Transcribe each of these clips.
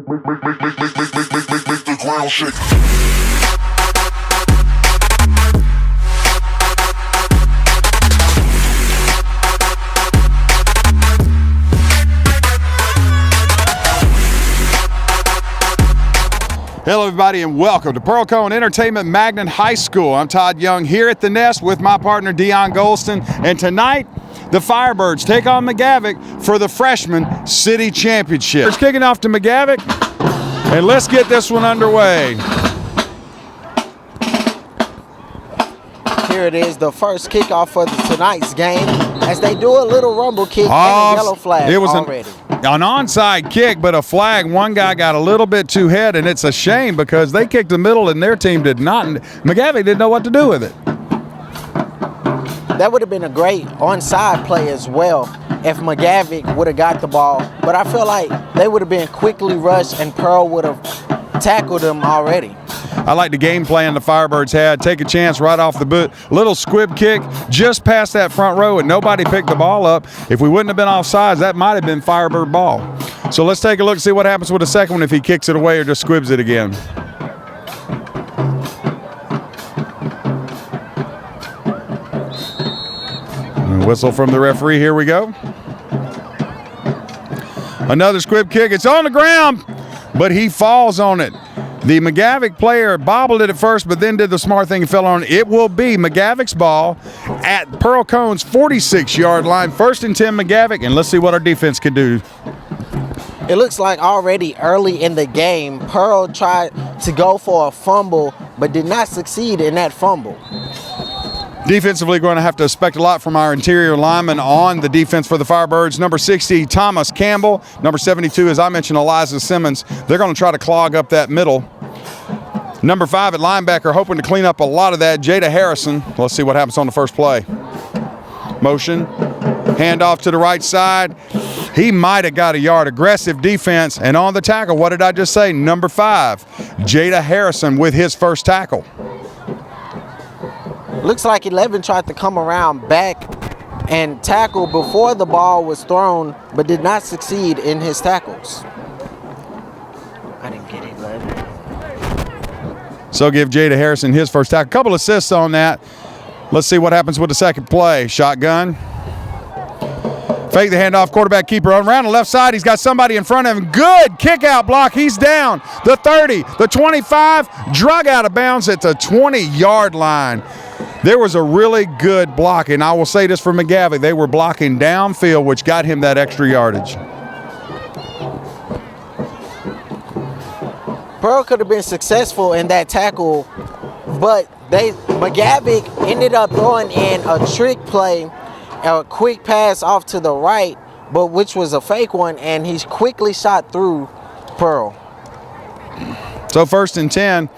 Make the ground shake. Hello everybody and welcome to Pearl-Cohn Entertainment Magnet High School. I'm Todd Young here at the Nest with my partner Dion Golston, and tonight the Firebirds take on Mavic for the Freshman City Championship. It's kicking off to Mavic, and let's get this one underway. Here it is, the first kickoff for tonight's game, as they do a little rumble kick and a yellow flag already. An onside kick, but a flag. One guy got a little bit too ahead, and it's a shame because they kicked the middle and their team did not. Mavic didn't know what to do with it. That would have been a great onside play as well if Mavic would have got the ball, but I feel like they would have been quickly rushed and Pearl would have tackled them already. I like the game plan the Firebirds had. Take a chance right off the boot. Little squib kick just past that front row, and nobody picked the ball up. If we wouldn't have been offsides, that might have been Firebird ball. So let's take a look and see what happens with the second one if he kicks it away or just squibs it again. Whistle from the referee. Here we go. Another squib kick. It's on the ground, but he falls on it. The Mavic player bobbled it at first, but then did the smart thing and fell on it. It will be Magavic's ball at Pearl-Cohn's 46-yard line. 1st and 10 Mavic, and let's see what our defense can do. It looks like already early in the game, Pearl tried to go for a fumble, but did not succeed in that fumble. Defensively, going to have to expect a lot from our interior linemen on the defense for the Firebirds. Number 60, Thomas Campbell. Number 72, as I mentioned, Eliza Simmons. They're going to try to clog up that middle. Number 5 at linebacker, hoping to clean up a lot of that, Jada Harrison. Let's see what happens on the first play. Motion, handoff to the right side. He might have got a yard. Aggressive defense, and on the tackle, what did I just say? Number 5, Jada Harrison with his first tackle. Looks like 11 tried to come around back and tackle before the ball was thrown, but did not succeed in his tackles. I didn't get 11. So give Jada Harrison his first tackle. Couple assists on that. Let's see what happens with the second play. Shotgun. Fake the handoff, quarterback keeper on around the left side. He's got somebody in front of him. Good kick out block. He's down. The 30, the 25, drug out of bounds at the 20-yard line. There was a really good block, and I will say this for Mavic. They were blocking downfield, which got him that extra yardage. Pearl could have been successful in that tackle, but Mavic ended up throwing in a trick play, a quick pass off to the right, but which was a fake one, and he's quickly shot through Pearl. So 1st and 10.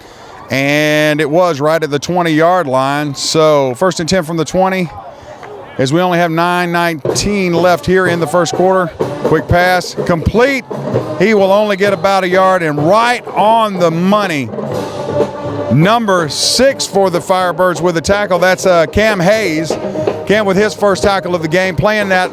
And it was right at the 20-yard line. So 1st and 10 from the 20, as we only have 9:19 left here in the first quarter. Quick pass, complete. He will only get about a yard, and right on the money. Number 6 for the Firebirds with a tackle. That's Cam Hayes. Cam with his first tackle of the game, playing that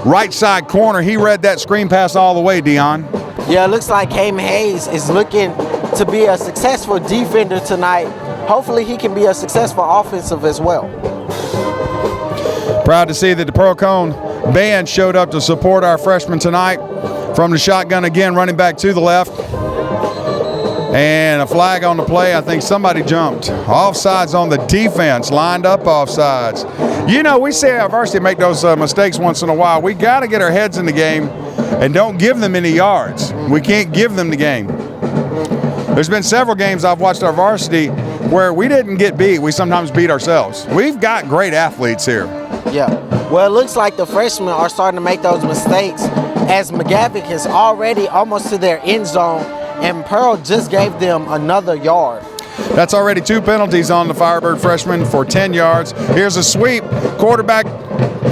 right side corner. He read that screen pass all the way, Dion. Yeah, it looks like Cam Hayes is looking to be a successful defender tonight. Hopefully he can be a successful offensive as well. Proud to see that the Pearl-Cohn band showed up to support our freshmen tonight. From the shotgun again, running back to the left. And a flag on the play. I think somebody jumped. Offsides on the defense, lined up offsides. You know, we see our varsity make those mistakes once in a while. We got to get our heads in the game and don't give them any yards. We can't give them the game. There's been several games I've watched our varsity where we didn't get beat. We sometimes beat ourselves. We've got great athletes here. Yeah. Well, it looks like the freshmen are starting to make those mistakes, as Mavic is already almost to their end zone, and Pearl just gave them another yard. That's already 2 penalties on the Firebird freshman for 10 yards. Here's a sweep. Quarterback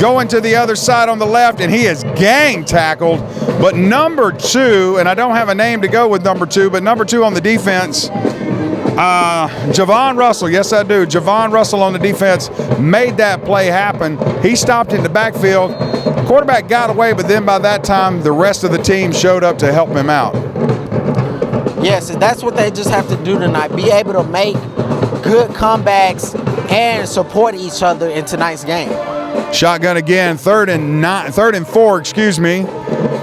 going to the other side on the left, and he is gang tackled. But number 2, and I don't have a name to go with number 2, but number 2 on the defense, Javon Russell, yes I do. Javon Russell on the defense made that play happen. He stopped in the backfield. Quarterback got away, but then by that time, the rest of the team showed up to help him out. Yes, and that's what they just have to do tonight. Be able to make good comebacks and support each other in tonight's game. Shotgun again, third and 4, excuse me.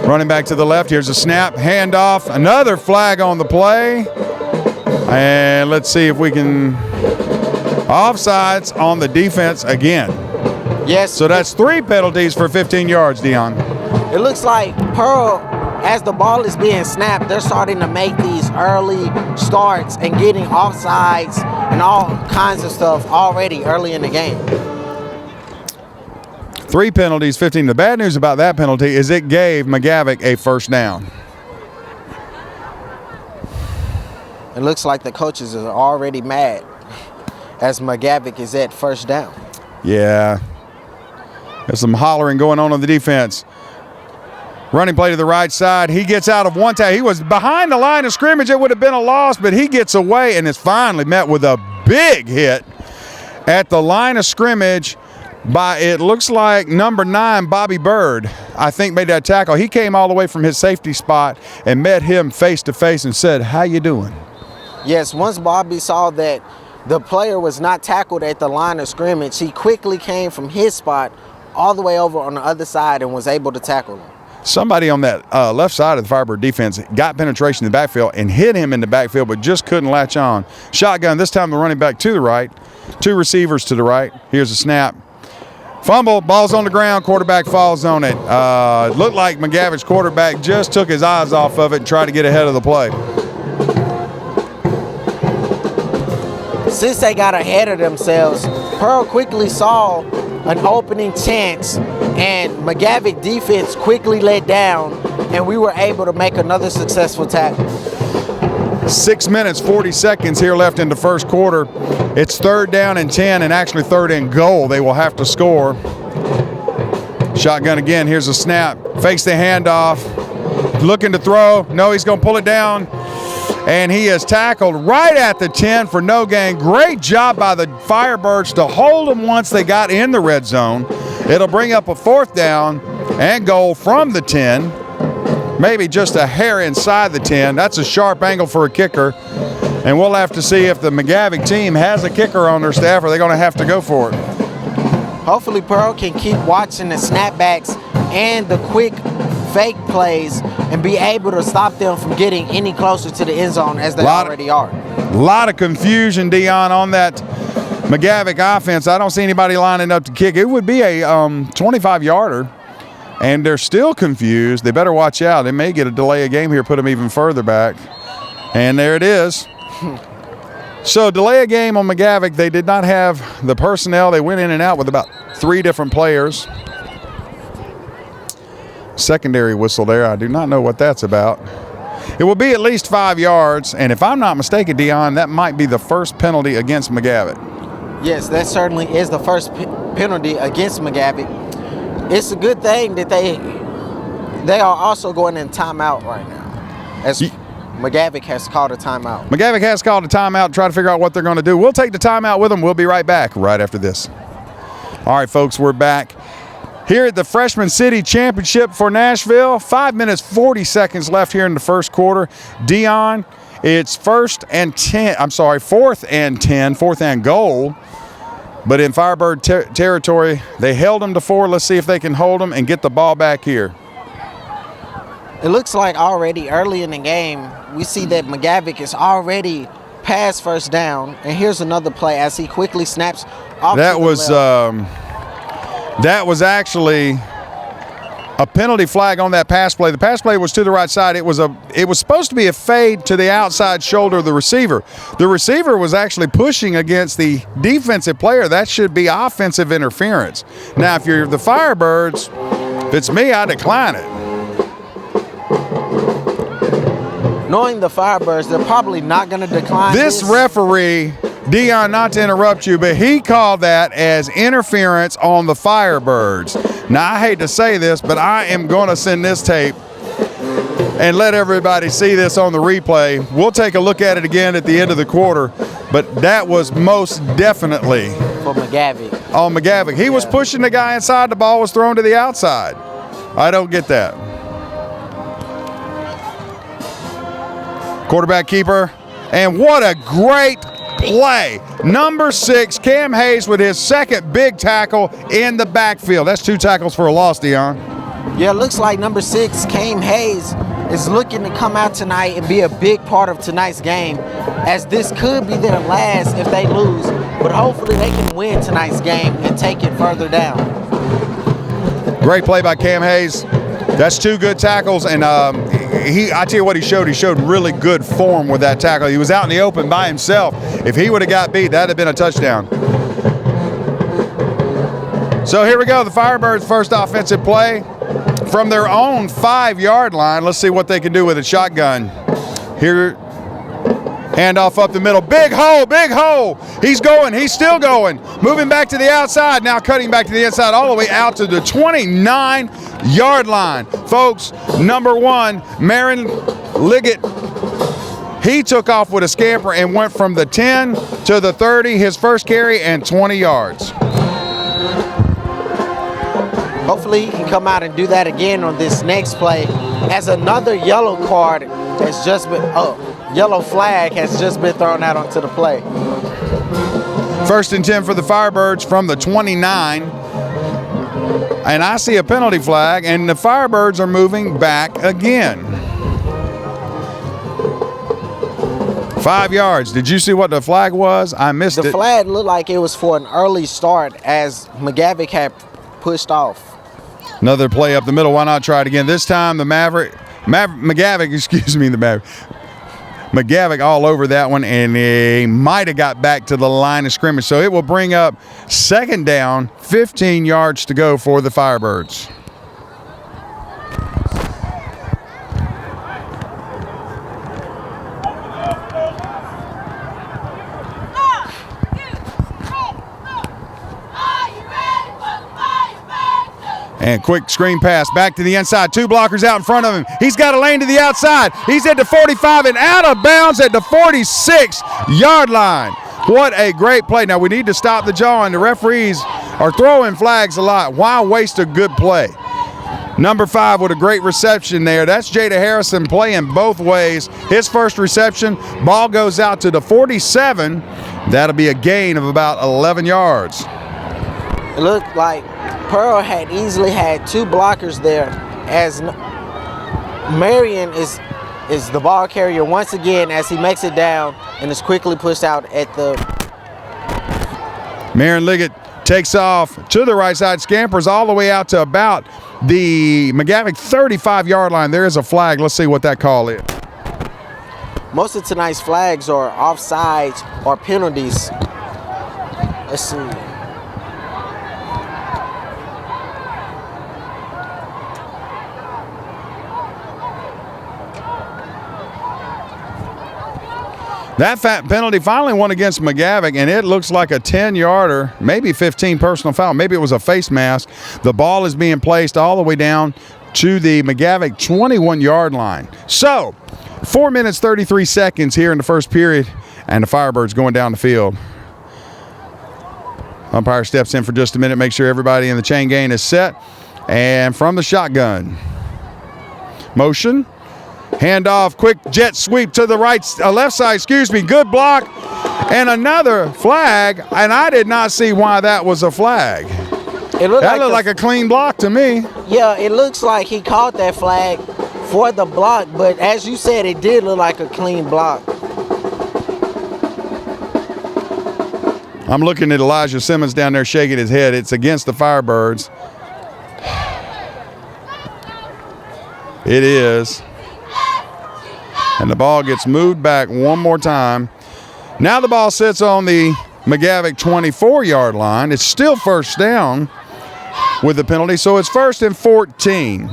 Running back to the left. Here's a snap, handoff, another flag on the play. And let's see if we can. Offsides on the defense again. Yes. So that's 3 penalties for 15 yards, Dion. It looks like Pearl, as the ball is being snapped, they're starting to make these early starts and getting offsides and all kinds of stuff already early in the game. 3 penalties, 15. The bad news about that penalty is it gave Mavic a first down. It looks like the coaches are already mad as Mavic is at first down. Yeah. There's some hollering going on the defense. Running play to the right side. He gets out of one tackle. He was behind the line of scrimmage. It would have been a loss, but he gets away and is finally met with a big hit at the line of scrimmage by, it looks like, number 9, Bobby Bird, I think, made that tackle. He came all the way from his safety spot and met him face to face and said, "How you doing?" Yes, once Bobby saw that the player was not tackled at the line of scrimmage, he quickly came from his spot all the way over on the other side and was able to tackle him. Somebody on that left side of the Firebird defense got penetration in the backfield and hit him in the backfield, but just couldn't latch on. Shotgun, this time the running back to the right. 2 receivers to the right. Here's a snap. Fumble, ball's on the ground, quarterback falls on it. Looked like Magavic's quarterback just took his eyes off of it and tried to get ahead of the play. Since they got ahead of themselves, Pearl quickly saw an opening chance, and Mavic defense quickly let down, and we were able to make another successful tackle. 6 minutes, 40 seconds here left in the first quarter. It's 3rd down and 10, and actually 3rd and goal. They will have to score. Shotgun again. Here's a snap. Fakes the handoff. Looking to throw. No, he's going to pull it down. And he is tackled right at the 10 for no gain. Great job by the Firebirds to hold them once they got in the red zone. It'll bring up a 4th down and goal from the 10. Maybe just a hair inside the 10. That's a sharp angle for a kicker. And we'll have to see if the Mavic team has a kicker on their staff, or they're going to have to go for it. Hopefully Pearl can keep watching the snapbacks and the quick fake plays and be able to stop them from getting any closer to the end zone as they already are. A lot of confusion, Dion, on that Mavic offense. I don't see anybody lining up to kick. It would be a 25-yarder. And they're still confused. They better watch out. They may get a delay of game here, put them even further back. And there it is. So delay a game on Mavic. They did not have the personnel. They went in and out with about 3 different players. Secondary whistle there. I do not know what that's about. It will be at least 5 yards. And if I'm not mistaken, Dion, that might be the first penalty against Mavic. Yes, that certainly is the first penalty against Mavic. It's a good thing that they are also going in timeout right now, as Mavic has called a timeout. Mavic has called a timeout to try to figure out what they're going to do. We'll take the timeout with them. We'll be right back right after this. All right, folks, we're back here at the Freshman City Championship for Nashville. 5 minutes, 40 seconds left here in the first quarter. Dion, it's 4th and 10, 4th and goal. But in Firebird territory, they held them to 4. Let's see if they can hold them and get the ball back here. It looks like already early in the game, we see that Mavic is already past first down. And here's another play as he quickly snaps off that to the was left. That was actually a penalty flag on that pass play. The pass play was to the right side. It was supposed to be a fade to the outside shoulder of the receiver. The receiver was actually pushing against the defensive player. That should be offensive interference. Now, if you're the Firebirds, if it's me, I decline it. Knowing the Firebirds, they're probably not going to decline This referee, Dion, not to interrupt you, but he called that as interference on the Firebirds. Now, I hate to say this, but I am going to send this tape and let everybody see this on the replay. We'll take a look at it again at the end of the quarter, but that was most definitely for Mavic. On Mavic. He was pushing the guy inside. The ball was thrown to the outside. I don't get that. Quarterback keeper. And what a great play. Number 6, Cam Hayes with his second big tackle in the backfield. That's 2 tackles for a loss, Dion. Yeah, it looks like number 6, Cam Hayes, is looking to come out tonight and be a big part of tonight's game, as this could be their last if they lose. But hopefully they can win tonight's game and take it further down. Great play by Cam Hayes. That's 2 good tackles, and I tell you what he showed really good form with that tackle. He was out in the open by himself. If he would have got beat, that would have been a touchdown. So here we go, the Firebirds' first offensive play from their own 5-yard line. Let's see what they can do with a shotgun. Here, handoff up the middle. Big hole, big hole. He's going, he's still going. Moving back to the outside, now cutting back to the inside all the way out to the 29-yard line. Folks, number 1, Marin Liggett, he took off with a scamper and went from the 10 to the 30, his first carry, and 20 yards. Hopefully he can come out and do that again on this next play, as another yellow card has just been, yellow flag has just been thrown out onto the play. First and 10 for the Firebirds from the 29. And I see a penalty flag, and the Firebirds are moving back again. 5 yards. Did you see what the flag was? I missed it. The flag looked like it was for an early start, as Mavic had pushed off. Another play up the middle. Why not try it again? This time the Mavic all over that one, and he might have got back to the line of scrimmage. So it will bring up 2nd down, 15 yards to go for the Firebirds. And quick screen pass back to the inside. 2 blockers out in front of him. He's got a lane to the outside. He's at the 45 and out of bounds at the 46-yard line. What a great play. Now we need to stop the jaw, and the referees are throwing flags a lot. Why waste a good play? Number 5 with a great reception there. That's Jada Harrison playing both ways. His first reception, ball goes out to the 47. That'll be a gain of about 11 yards. It looked like Pearl had easily had 2 blockers there, as Marion is the ball carrier once again, as he makes it down and is quickly pushed out at the... Marin Liggett takes off to the right side, scampers all the way out to about the Mavic 35-yard line. There is a flag. Let's see what that call is. Most of tonight's flags are offsides or penalties. Let's see. That penalty finally won against Mavic, and it looks like a 10-yarder, maybe 15 personal foul. Maybe it was a face mask. The ball is being placed all the way down to the Mavic 21-yard line. So, 4 minutes, 33 seconds here in the first period, and the Firebirds going down the field. Umpire steps in for just a minute, make sure everybody in the chain gang is set. And from the shotgun, motion. Handoff, quick jet sweep to the left side, good block, and another flag, and I did not see why that was a flag. It looked like a clean block to me. Yeah, it looks like he caught that flag for the block, but as you said, it did look like a clean block. I'm looking at Elijah Simmons down there shaking his head. It's against the Firebirds. It is. And the ball gets moved back one more time. Now the ball sits on the Mavic 24-yard line. It's still first down with the penalty, so it's 1st and 14.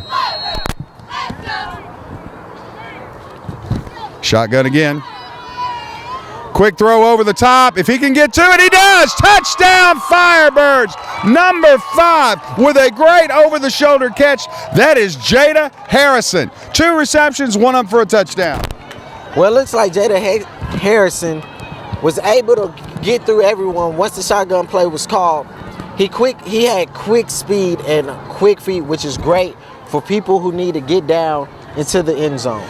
Shotgun again. Quick throw over the top. If he can get to it, he does. Touchdown, Firebirds. Number 5 with a great over-the-shoulder catch. That is Jada Harrison. 2 receptions, 1 up for a touchdown. Well, it looks like Jada Harrison was able to get through everyone once the shotgun play was called. He had quick speed and quick feet, which is great for people who need to get down into the end zone.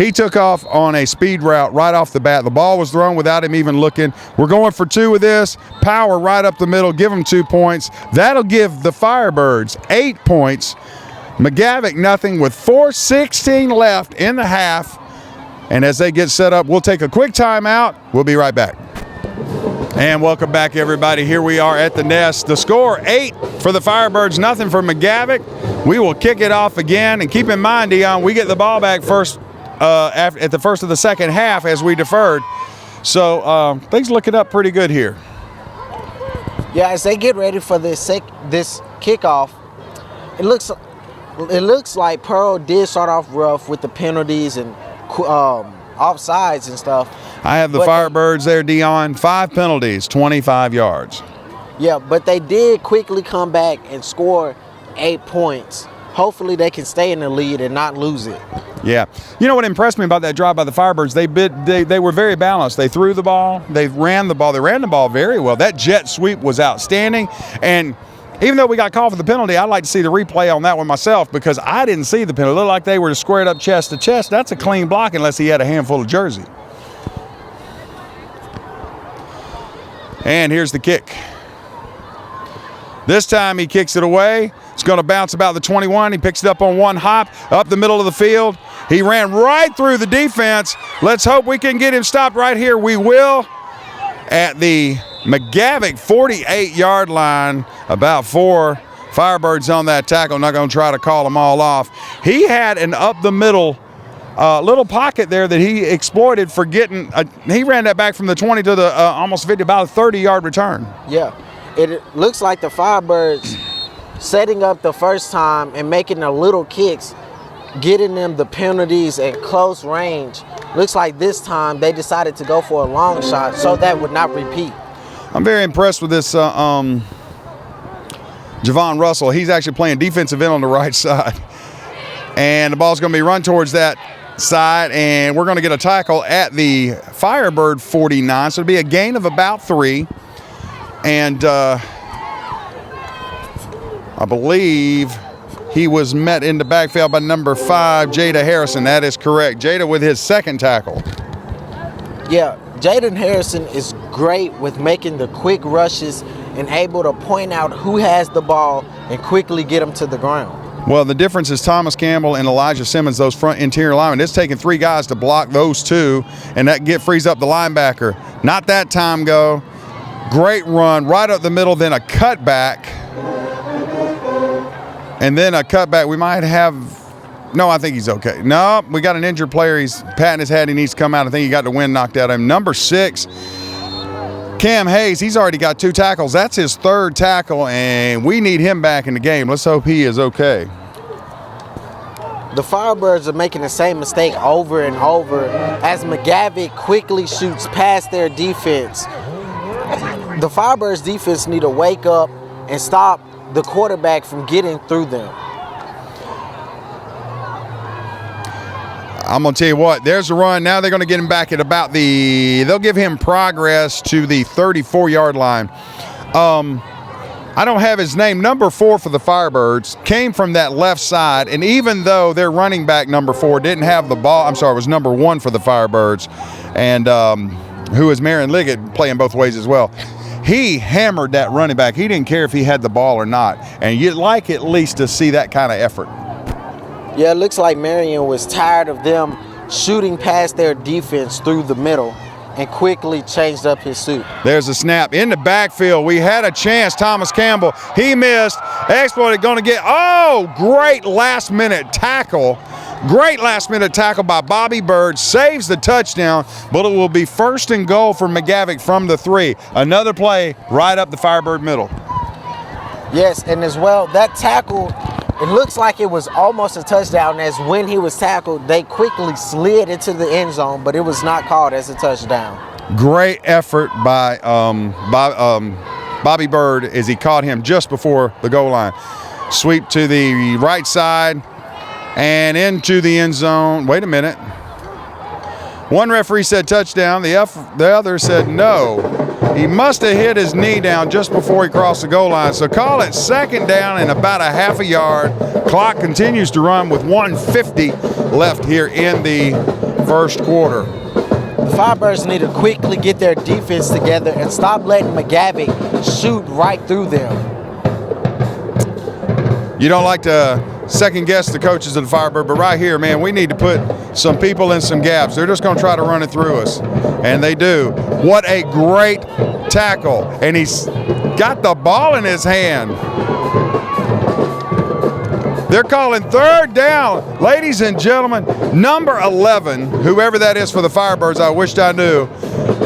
He took off on a speed route right off the bat. The ball was thrown without him even looking. We're going for 2 with this. Power right up the middle. Give him 2 points. That'll give the Firebirds 8 points. Mavic nothing with 4:16 left in the half. And as they get set up, we'll take a quick timeout. We'll be right back. And welcome back, everybody. Here we are at the nest. The score 8 for the Firebirds, nothing for Mavic. We will kick it off again. And keep in mind, Dion, we get the ball back first at the first of the second half as we deferred. So things looking up pretty good here. Yeah, as they get ready for this kickoff, it looks like Pearl did start off rough with the penalties and offsides and stuff. I have the Firebirds there, Dion. 5 penalties, 25 yards. Yeah, but they did quickly come back and score 8 points. Hopefully they can stay in the lead and not lose it. Yeah. You know what impressed me about that drive by the Firebirds? They were very balanced. They threw the ball. They ran the ball. They ran the ball very well. That jet sweep was outstanding. And even though we got called for the penalty, I'd like to see the replay on that one myself because I didn't see the penalty. It looked like they were squared up chest to chest. That's a clean block unless he had a handful of jersey. And here's the kick. This time he kicks it away. It's going to bounce about the 21. He picks it up on one hop up the middle of the field. He ran right through the defense. Let's hope we can get him stopped right here. We will at the Mavic 48-yard line. About 4 Firebirds on that tackle. Not going to try to call them all off. He had an up the middle little pocket there that he exploited for getting. He ran that back from the 20 to the almost 50, about a 30-yard return. Yeah, it looks like the Firebirds setting up the first time and making the little kicks, getting them the penalties at close range. Looks like this time they decided to go for a long shot so that would not repeat. I'm very impressed with this Javon Russell. He's actually playing defensive end on the right side. And the ball's going to be run towards that side, and we're going to get a tackle at the Firebird 49. So it'll be a gain of about 3. And I believe he was met in the backfield by number 5, Jada Harrison. That is correct. Jada with his second tackle. Yeah, Jaden Harrison is great with making the quick rushes and able to point out who has the ball and quickly get them to the ground. Well, the difference is Thomas Campbell and Elijah Simmons, those front interior linemen. It's taking 3 guys to block those 2, and that frees up the linebacker. Not that time go. Great run right up the middle, then a cutback. And then a cutback. We might have – no, I think he's okay. No, we got an injured player. He's patting his head. He needs to come out. I think he got the wind knocked out of him. Number 6, Cam Hayes, he's already got 2 tackles. That's his 3rd tackle, and we need him back in the game. Let's hope he is okay. The Firebirds are making the same mistake over and over as Mavic quickly shoots past their defense. The Firebirds defense need to wake up and stop the quarterback from getting through them. I'm going to tell you what, there's a run. Now they're going to get him back at about they'll give him progress to the 34-yard line. I don't have his name. Number 4 for the Firebirds came from that left side, and even though their running back, number 4, didn't have the ball, it was number 1 for the Firebirds, and who is Marion Liggett, playing both ways as well. He hammered that running back. He didn't care if he had the ball or not, and you'd like at least to see that kind of effort. Yeah, it looks like Marion was tired of them shooting past their defense through the middle and quickly changed up his suit. There's a snap in the backfield. We had a chance. Thomas Campbell, he missed. Exploited, going to get, great last-minute tackle. Great last-minute tackle by Bobby Bird. Saves the touchdown, but it will be 1st and goal for Mavic from the 3. Another play right up the Firebird middle. Yes, and as well, that tackle, it looks like it was almost a touchdown, as when he was tackled, they quickly slid into the end zone, but it was not called as a touchdown. Great effort by Bobby Bird as he caught him just before the goal line. Sweep to the right side and into the end zone. Wait a minute. One referee said touchdown. The other said no. He must have hit his knee down just before he crossed the goal line. So call it 2nd down and about a half a yard. Clock continues to run with 1:50 left here in the first quarter. The Firebirds need to quickly get their defense together and stop letting McGavick shoot right through them. You don't like to second guess the coaches of the Firebird, but right here, man, we need to put some people in some gaps. They're just going to try to run it through us, and they do. What a great tackle, and he's got the ball in his hand. They're calling third down. Ladies and gentlemen, number 11, whoever that is for the Firebirds, I wished I knew.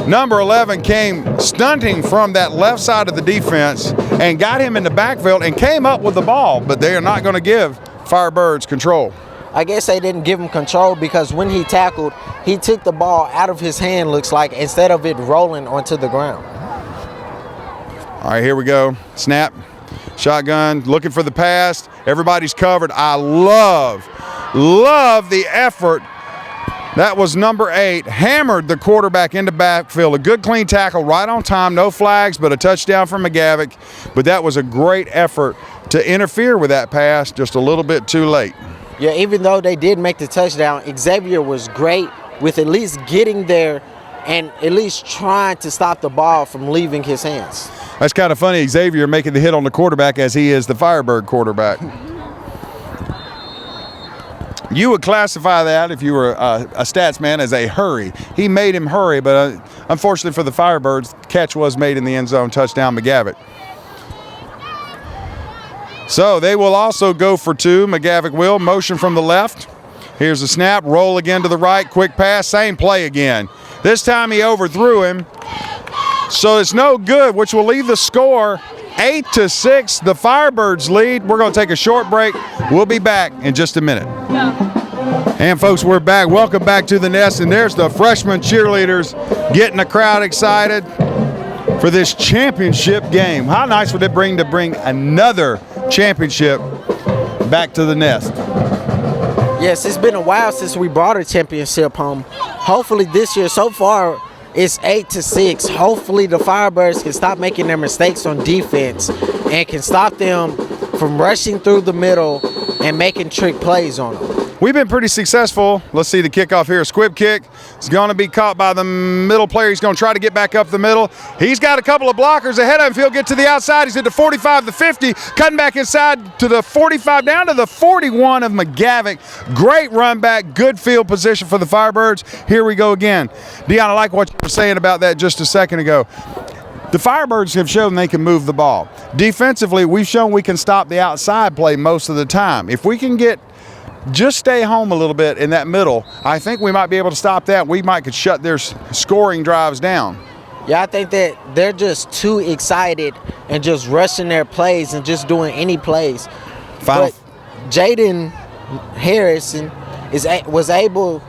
Number 11 came stunting from that left side of the defense and got him in the backfield and came up with the ball, but they are not going to give Firebirds control. I guess they didn't give him control because when he tackled, he took the ball out of his hand, looks like, instead of it rolling onto the ground. All right, here we go. Snap. Shotgun, looking for the pass. Everybody's covered. I love the effort. That was number 8. Hammered the quarterback into backfield. A good, clean tackle, right on time. No flags, but a touchdown from McGavick. But that was a great effort to interfere with that pass just a little bit too late. Yeah, even though they did make the touchdown, Xavier was great with at least getting there and at least trying to stop the ball from leaving his hands. That's kind of funny, Xavier making the hit on the quarterback as he is the Firebird quarterback. You would classify that, if you were a stats man, as a hurry. He made him hurry, but unfortunately for the Firebirds, the catch was made in the end zone, touchdown McGavick. So they will also go for 2. McGavick will motion from the left. Here's a snap, roll again to the right, quick pass, same play again. This time he overthrew him. So it's no good, which will leave the score 8-6. The Firebirds lead. We're going to take a short break. We'll be back in just a minute. And folks, we're back. Welcome back to the Nest. And there's the freshman cheerleaders getting the crowd excited for this championship game. How nice would it bring to bring another championship back to the Nest? Yes, it's been a while since we brought a championship home. Hopefully this year, so far, it's 8-6. Hopefully the Firebirds can stop making their mistakes on defense and can stop them from rushing through the middle and making trick plays on them. We've been pretty successful. Let's see the kickoff here. Squib kick. It's going to be caught by the middle player. He's going to try to get back up the middle. He's got a couple of blockers ahead of him. He'll get to the outside. He's at the 45, the 50, cutting back inside to the 45, down to the 41 of McGavick. Great run back, good field position for the Firebirds. Here we go again. Deon, I like what you were saying about that just a second ago. The Firebirds have shown they can move the ball. Defensively, we've shown we can stop the outside play most of the time. If we can just stay home a little bit in that middle, I think we might be able to stop that. We might could shut their scoring drives down. Yeah, I think that they're just too excited and just rushing their plays and just doing any plays. But Jaden Harrison was able,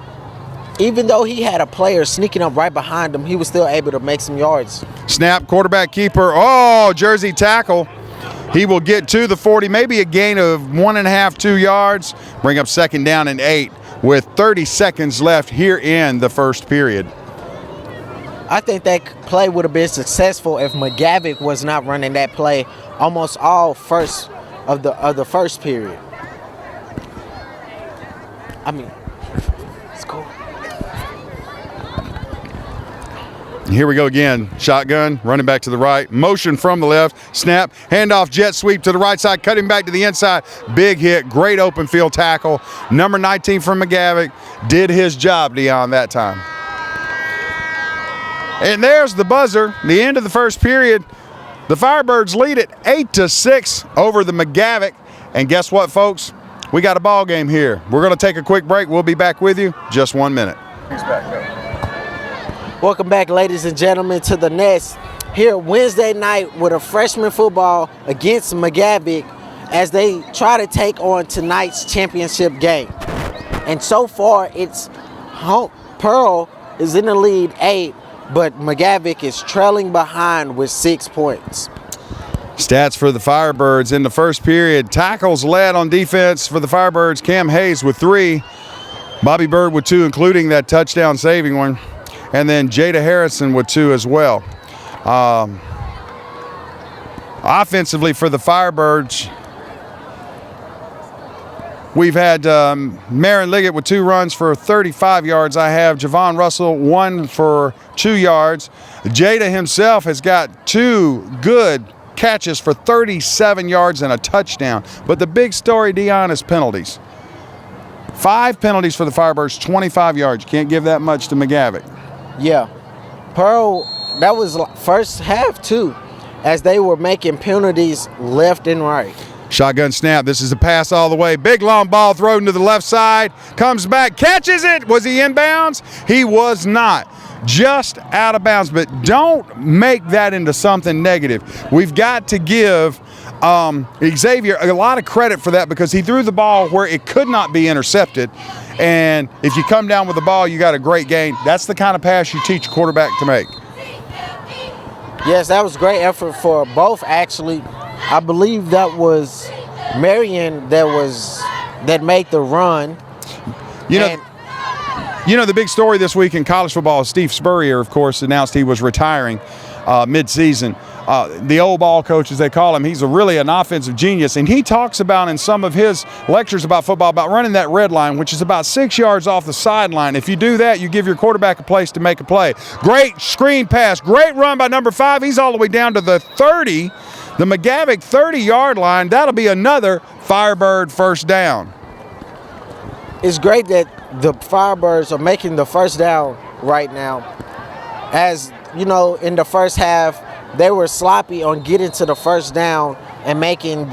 even though he had a player sneaking up right behind him, he was still able to make some yards. Snap, quarterback keeper. Oh, jersey tackle. He will get to the 40, maybe a gain of 1.5, 2 yards. Bring up second down and 8 with 30 seconds left here in the first period. I think that play would have been successful if McGavick was not running that play almost all first of the first period. I mean, it's cool. Here we go again. Shotgun, running back to the right. Motion from the left. Snap, handoff, jet sweep to the right side, cutting back to the inside. Big hit, great open field tackle. Number 19 from McGavick did his job, Deon, that time. And there's the buzzer, the end of the first period. The Firebirds lead it 8-6 over the McGavick. And guess what, folks? We got a ball game here. We're going to take a quick break. We'll be back with you just 1 minute. He's back up. Welcome back, ladies and gentlemen, to the Nest here Wednesday night with a freshman football against McGavick as they try to take on tonight's championship game. And so far, it's Pearl is in the lead 8, but McGavick is trailing behind with 6 points. Stats for the Firebirds in the first period. Tackles led on defense for the Firebirds. Cam Hayes with 3. Bobby Bird with 2, including that touchdown saving one. And then Jada Harrison with 2 as well. Offensively for the Firebirds, We've had Marin Liggett with 2 runs for 35 yards. I have Javon Russell 1 for 2 yards. Jada himself has got 2 good catches for 37 yards and a touchdown. But the big story, Dion, is penalties. 5 penalties for the Firebirds, 25 yards. You can't give that much to McGavick. Yeah. Pearl, that was first half too, as they were making penalties left and right. Shotgun snap. This is a pass all the way. Big long ball thrown to the left side. Comes back, catches it. Was he inbounds? He was not. Just out of bounds. But don't make that into something negative. We've got to give Xavier a lot of credit for that, because he threw the ball where it could not be intercepted. And if you come down with the ball, you got a great gain. That's the kind of pass you teach a quarterback to make. Yes, that was great effort for both, actually. I believe that was Marion that made the run. You know, the big story this week in college football is Steve Spurrier, of course, announced he was retiring mid-season. The old ball coach, as they call him, he's really an offensive genius. And he talks about in some of his lectures about football about running that red line, which is about 6 yards off the sideline. If you do that, you give your quarterback a place to make a play. Great screen pass. Great run by number 5. He's all the way down to the 30. The McGavick 30-yard line. That'll be another Firebird first down. It's great that the Firebirds are making the first down right now. As, you know, in the first half, they were sloppy on getting to the first down and making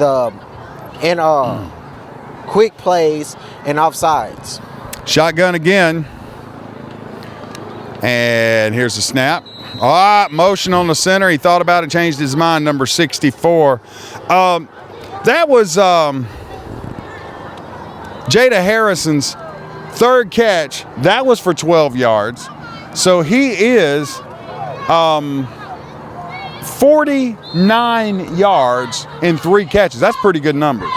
quick plays and offsides. Shotgun again. And here's the snap. Motion on the center. He thought about it, changed his mind, number 64. That was Jada Harrison's 3rd catch. That was for 12 yards. So he is 49 yards in 3 catches. That's pretty good numbers.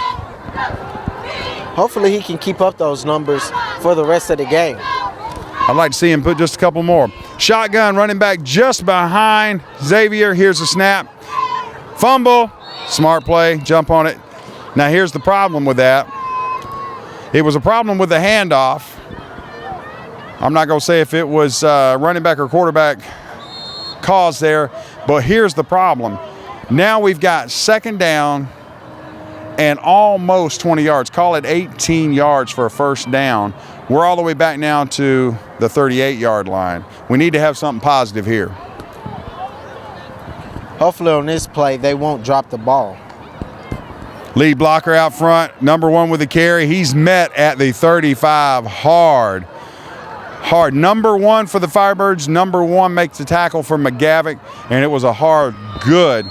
Hopefully he can keep up those numbers for the rest of the game. I'd like to see him put just a couple more. Shotgun, running back just behind Xavier. Here's the snap. Fumble. Smart play. Jump on it. Now here's the problem with that. It was a problem with the handoff. I'm not going to say if it was running back or quarterback cause there, but here's the problem. Now we've got 2nd down and almost 20 yards. Call it 18 yards for a first down. We're all the way back now to the 38-yard line. We need to have something positive here. Hopefully on this play, they won't drop the ball. Lead blocker out front, number 1 with the carry. He's met at the 35 hard. Number 1 for the Firebirds. Number 1 makes the tackle for McGavick, and it was a hard, good,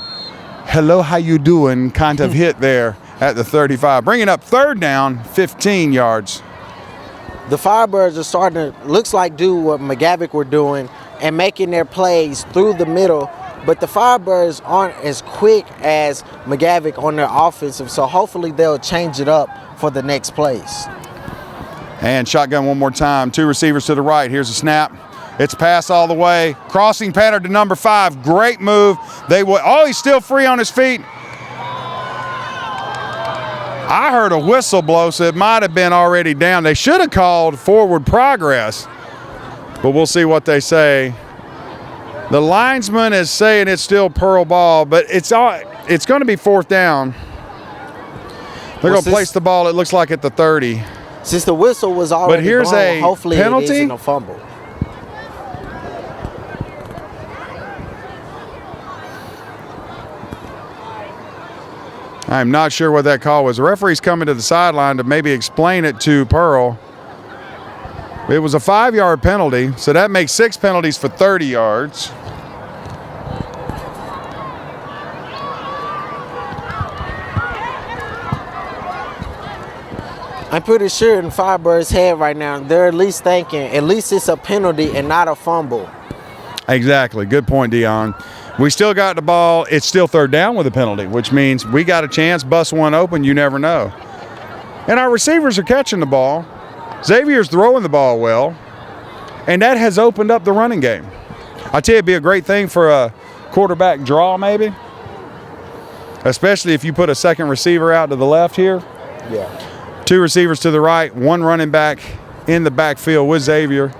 hello, how you doing kind of hit there at the 35. Bringing up 3rd down, 15 yards. The Firebirds are starting to, looks like, do what McGavick were doing and making their plays through the middle, but the Firebirds aren't as quick as McGavick on their offensive, so hopefully they'll change it up for the next plays. And shotgun one more time. 2 receivers to the right. Here's a snap. It's pass all the way. Crossing pattern to number 5. Great move. He's still free on his feet. I heard a whistle blow, so it might have been already down. They should have called forward progress, but we'll see what they say. The linesman is saying it's still Pearl ball, but it's going to be 4th down. They're going to place the ball, it looks like, at the 30. Since the whistle was already but here's blown, a hopefully penalty. It isn't a fumble. I'm not sure what that call was. The referee's coming to the sideline to maybe explain it to Pearl. It was a 5-yard penalty, so that makes 6 penalties for 30 yards. I'm pretty sure in Firebirds' head right now, they're at least thinking, at least it's a penalty and not a fumble. Exactly. Good point, Dion. We still got the ball. It's still 3rd down with a penalty, which means we got a chance, bust one open, you never know. And our receivers are catching the ball. Xavier's throwing the ball well, and that has opened up the running game. I tell you, it'd be a great thing for a quarterback draw maybe, especially if you put a 2nd receiver out to the left here. Yeah. 2 receivers to the right, 1 running back in the backfield with Xavier.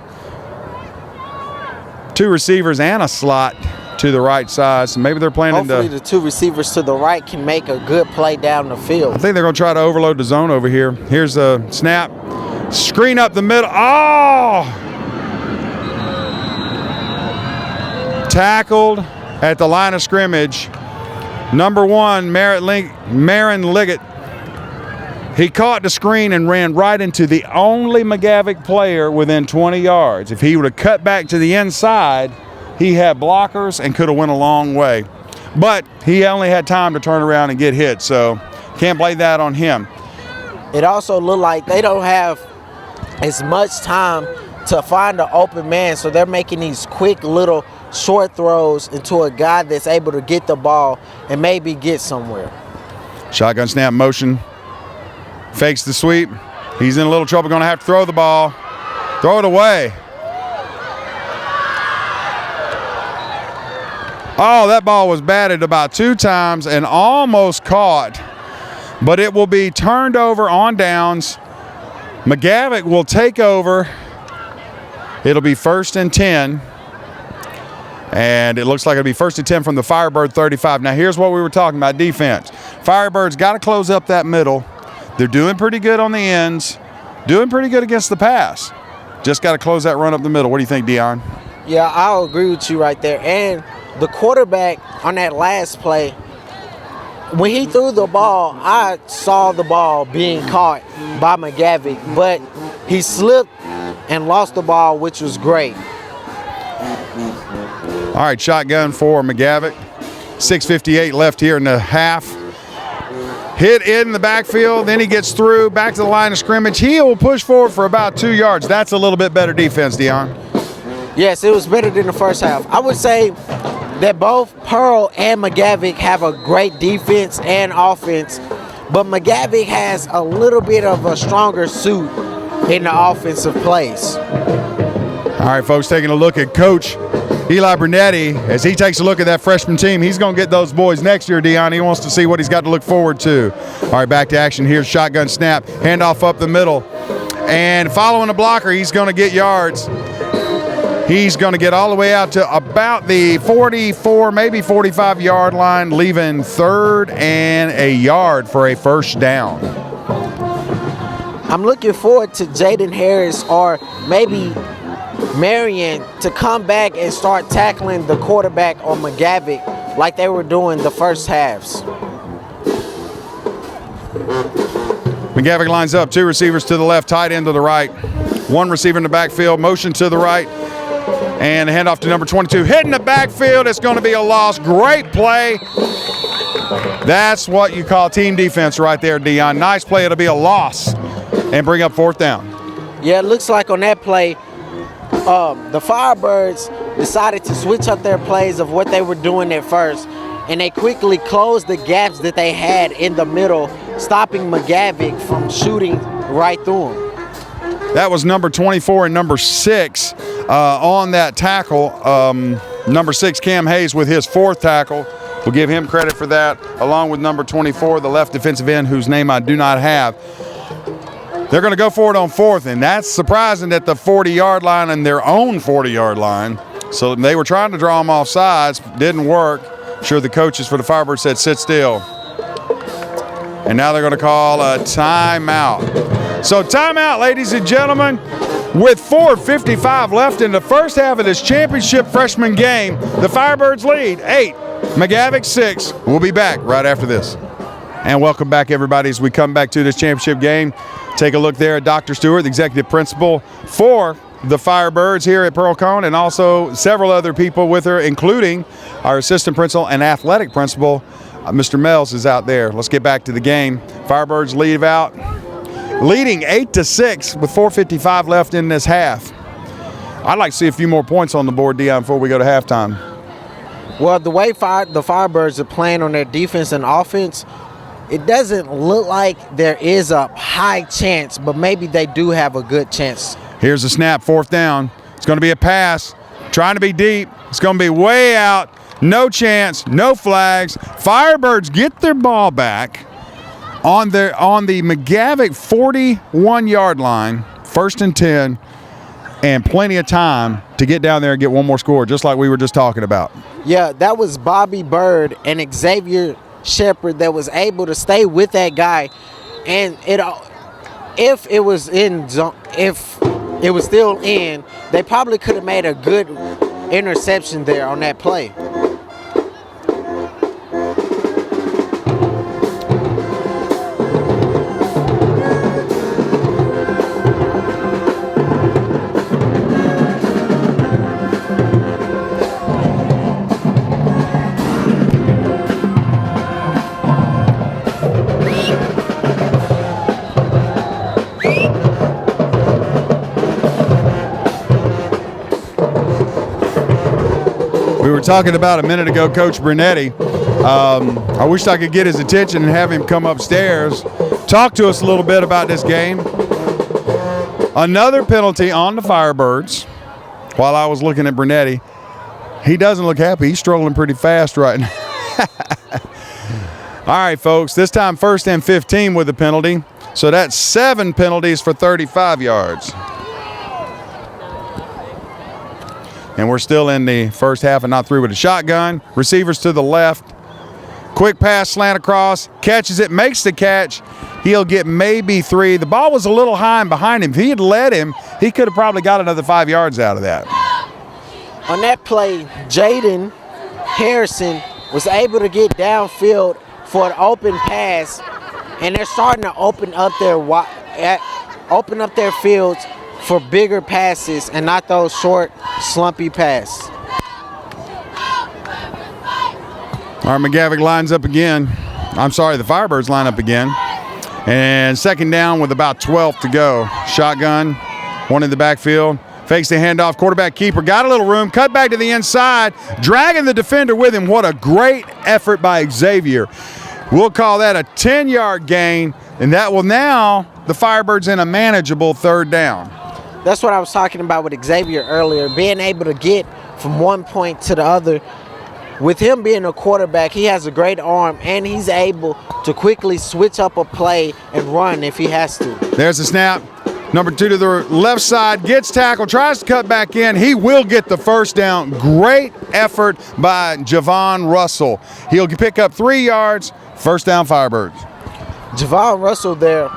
2 receivers and a slot to the right side. So maybe they're planning Hopefully the 2 receivers to the right can make a good play down the field. I think they're going to try to overload the zone over here. Here's the snap. Screen up the middle. Oh! Tackled at the line of scrimmage. Number 1, Marin Liggett. He caught the screen and ran right into the only McGavick player within 20 yards. If he would have cut back to the inside, he had blockers and could have went a long way. But he only had time to turn around and get hit, so can't blame that on him. It also looked like they don't have as much time to find an open man, so they're making these quick little short throws into a guy that's able to get the ball and maybe get somewhere. Shotgun snap motion. Fakes the sweep. He's in a little trouble. Going to have to throw the ball. Throw it away. Oh, that ball was batted about 2 times and almost caught. But it will be turned over on downs. McGavick will take over. It'll be 1st and 10. And it looks like it'll be 1st and 10 from the Firebird 35. Now, here's what we were talking about, defense. Firebirds got to close up that middle. They're doing pretty good on the ends, doing pretty good against the pass. Just got to close that run up the middle. What do you think, Dion? Yeah, I'll agree with you right there. And the quarterback on that last play, when he threw the ball, I saw the ball being caught by McGavick, but he slipped and lost the ball, which was great. All right, shotgun for McGavick. 6:58 left here in the half. Hit in the backfield, then he gets through, back to the line of scrimmage. He will push forward for about 2 yards. That's a little bit better defense, Dion. Yes, it was better than the first half. I would say that both Pearl and McGavick have a great defense and offense, but McGavick has a little bit of a stronger suit in the offensive plays. All right, folks, taking a look at Coach Eli Brunetti as he takes a look at that freshman team. He's going to get those boys next year, Dion. He wants to see what he's got to look forward to. All right, back to action. Here's shotgun snap, handoff up the middle. And following the blocker, he's going to get yards. He's going to get all the way out to about the 44, maybe 45-yard line, leaving 3rd and a yard for a 1st down. I'm looking forward to Jaden Harris or maybe Marion to come back and start tackling the quarterback or McGavick like they were doing the first halves. McGavick lines up, 2 receivers to the left, tight end to the right. 1 receiver in the backfield, motion to the right. And a handoff to number 22. Hitting the backfield, it's going to be a loss. Great play. That's what you call team defense right there, Dion. Nice play, it'll be a loss. And bring up 4th down. Yeah, it looks like on that play, the Firebirds decided to switch up their plays of what they were doing at first, and they quickly closed the gaps that they had in the middle, stopping McGavick from shooting right through him. That was number 24 and number 6 on that tackle. Number 6, Cam Hayes, with his 4th tackle. We'll give him credit for that, along with number 24, the left defensive end, whose name I do not have. They're going to go for it on 4th, and that's surprising at the 40-yard line and their own 40-yard line. So they were trying to draw them off sides, didn't work. I'm sure the coaches for the Firebirds said, sit still. And now they're going to call a timeout. So timeout, ladies and gentlemen. With 4:55 left in the first half of this championship freshman game, the Firebirds lead 8, McGavick 6. We'll be back right after this. And welcome back, everybody, as we come back to this championship game. Take a look there at Dr. Stewart, the executive principal for the Firebirds here at Pearl-Cohn, and also several other people with her, including our assistant principal and athletic principal, Mr. Mells, is out there. Let's get back to the game. Firebirds leading 8-6 with 4:55 left in this half. I'd like to see a few more points on the board, Dion, before we go to halftime. Well, the way the Firebirds are playing on their defense and offense, it doesn't look like there is a high chance, but maybe they do have a good chance. Here's a snap, 4th down. It's going to be a pass, trying to be deep. It's going to be way out. No chance, no flags. Firebirds get their ball back On the McGavick 41-yard line, 1st and 10, and plenty of time to get down there and get one more score, just like we were just talking about. Yeah, that was Bobby Bird and Xavier Shepard that was able to stay with that guy, and if it was still in, they probably could have made a good interception there on that play. We were talking about a minute ago, Coach Brunetti. I wish I could get his attention and have him come upstairs, talk to us a little bit about this game. Another penalty on the Firebirds. While I was looking at Brunetti, he doesn't look happy. He's strolling pretty fast right now. All right, folks, this time 1st and 15 with a penalty. So that's 7 penalties for 35 yards. And we're still in the first half and not through with a shotgun. Receivers to the left. Quick pass, slant across, catches it, makes the catch. He'll get maybe 3. The ball was a little high and behind him. If he had led him, he could have probably got another 5 yards out of that. On that play, Jaden Harrison was able to get downfield for an open pass, and they're starting to open up their fields for bigger passes and not those short, slumpy passes. All right, McGavick lines up again. I'm sorry, the Firebirds line up again. And 2nd down with about 12 to go. Shotgun, one in the backfield. Fakes the handoff, quarterback keeper, got a little room, cut back to the inside, dragging the defender with him. What a great effort by Xavier. We'll call that a 10-yard gain, and that will now, the Firebirds in a manageable 3rd down. That's what I was talking about with Xavier earlier, being able to get from one point to the other. With him being a quarterback, he has a great arm, and he's able to quickly switch up a play and run if he has to. There's the snap. Number 2 to the left side, gets tackled, tries to cut back in. He will get the 1st down. Great effort by Javon Russell. He'll pick up 3 yards, 1st down Firebirds. Javon Russell there,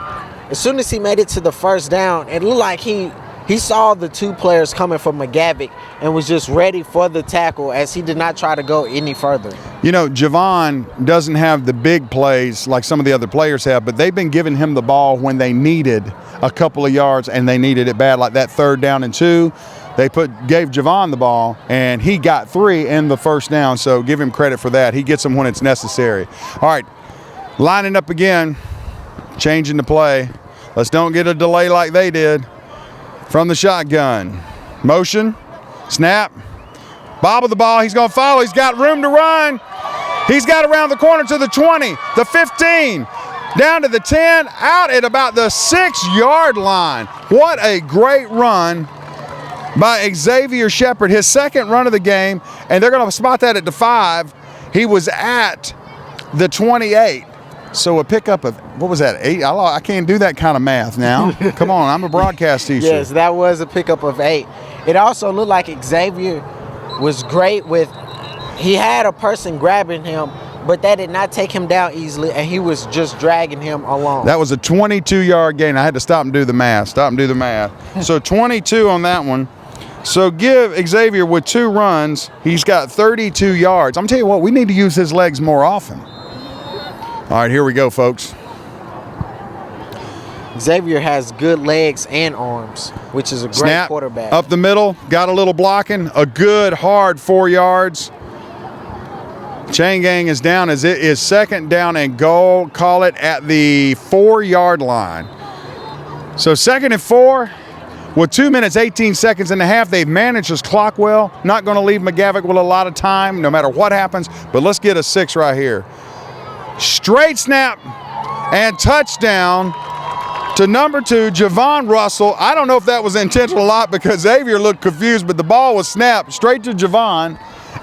as soon as he made it to the 1st down, it looked like he saw the 2 players coming from McGavick and was just ready for the tackle as he did not try to go any further. You know, Javon doesn't have the big plays like some of the other players have, but they've been giving him the ball when they needed a couple of yards and they needed it bad, like that 3rd down and 2. They gave Javon the ball, and he got 3 in the 1st down, so give him credit for that. He gets them when it's necessary. All right, lining up again, changing the play. Let's don't get a delay like they did. From the shotgun. Motion. Snap. Bobble the ball. He's going to follow. He's got room to run. He's got around the corner to the 20, the 15, down to the 10, out at about the 6-yard line. What a great run by Xavier Shepard. His 2nd run of the game, and they're going to spot that at the 5. He was at the 28. So a pickup of, what was that, 8? I can't do that kind of math now. Come on, I'm a broadcast teacher. Yes, that was a pickup of 8. It also looked like Xavier was great with, he had a person grabbing him, but that did not take him down easily, and he was just dragging him along. That was a 22-yard gain. I had to stop and do the math. So 22 on that one. So give Xavier with 2 runs, he's got 32 yards. I'm telling you what, we need to use his legs more often. All right, here we go, folks. Xavier has good legs and arms, which is a great Snap, quarterback. Up the middle, got a little blocking, a good hard 4 yards. Chain gang is down as it is 2nd down and goal. Call it at the 4-yard line. So 2nd and 4 with 2 minutes, 18 seconds in the half. They've managed this clock well. Not going to leave McGavick with a lot of time no matter what happens, but let's get a 6 right here. Straight snap and touchdown to number 2, Javon Russell. I don't know if that was intentional or not because Xavier looked confused, but the ball was snapped straight to Javon,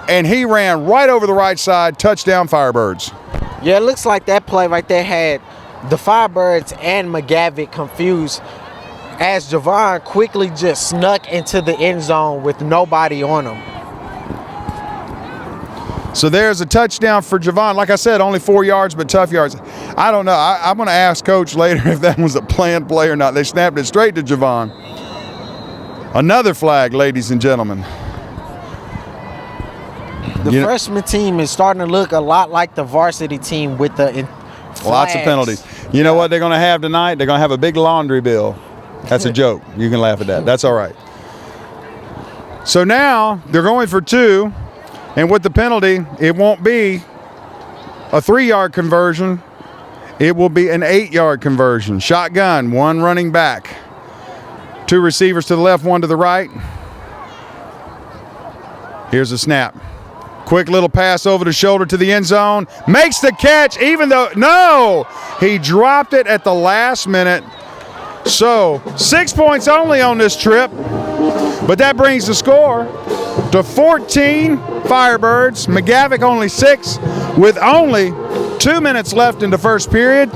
and he ran right over the right side. Touchdown Firebirds. Yeah, it looks like that play right there had the Firebirds and Mavic confused as Javon quickly just snuck into the end zone with nobody on him. So there's a touchdown for Javon. Like I said, only 4 yards, but tough yards. I don't know. I'm going to ask Coach later if that was a planned play or not. They snapped it straight to Javon. Another flag, ladies and gentlemen. The freshman team is starting to look a lot like the varsity team with the flags. Lots of penalties. You know what they're going to have tonight? They're going to have a big laundry bill. That's a joke. You can laugh at that. That's all right. So now they're going for 2. And with the penalty, it won't be a 3-yard conversion. It will be an 8-yard conversion. Shotgun, 1 running back. 2 receivers to the left, 1 to the right. Here's a snap. Quick little pass over the shoulder to the end zone. Makes the catch even though, no! He dropped it at the last minute. So 6 points only on this trip. But that brings the score to 14 Firebirds. Mavic only 6 with only 2 minutes left in the first period.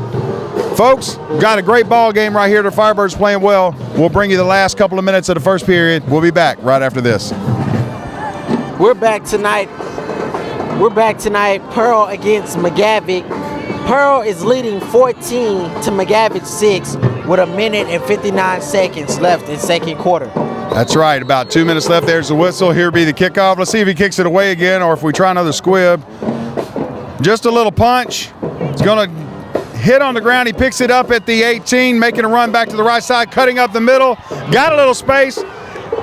Folks, got a great ball game right here. The Firebirds playing well. We'll bring you the last couple of minutes of the first period. We'll be back right after this. We're back tonight. Pearl against Mavic. Pearl is leading 14 to Mavic 6 with 1 minute and 59 seconds left in second quarter. That's right. About 2 minutes left. There's the whistle. Here be the kickoff. Let's see if he kicks it away again or if we try another squib. Just a little punch. It's going to hit on the ground. He picks it up at the 18, making a run back to the right side, cutting up the middle. Got a little space.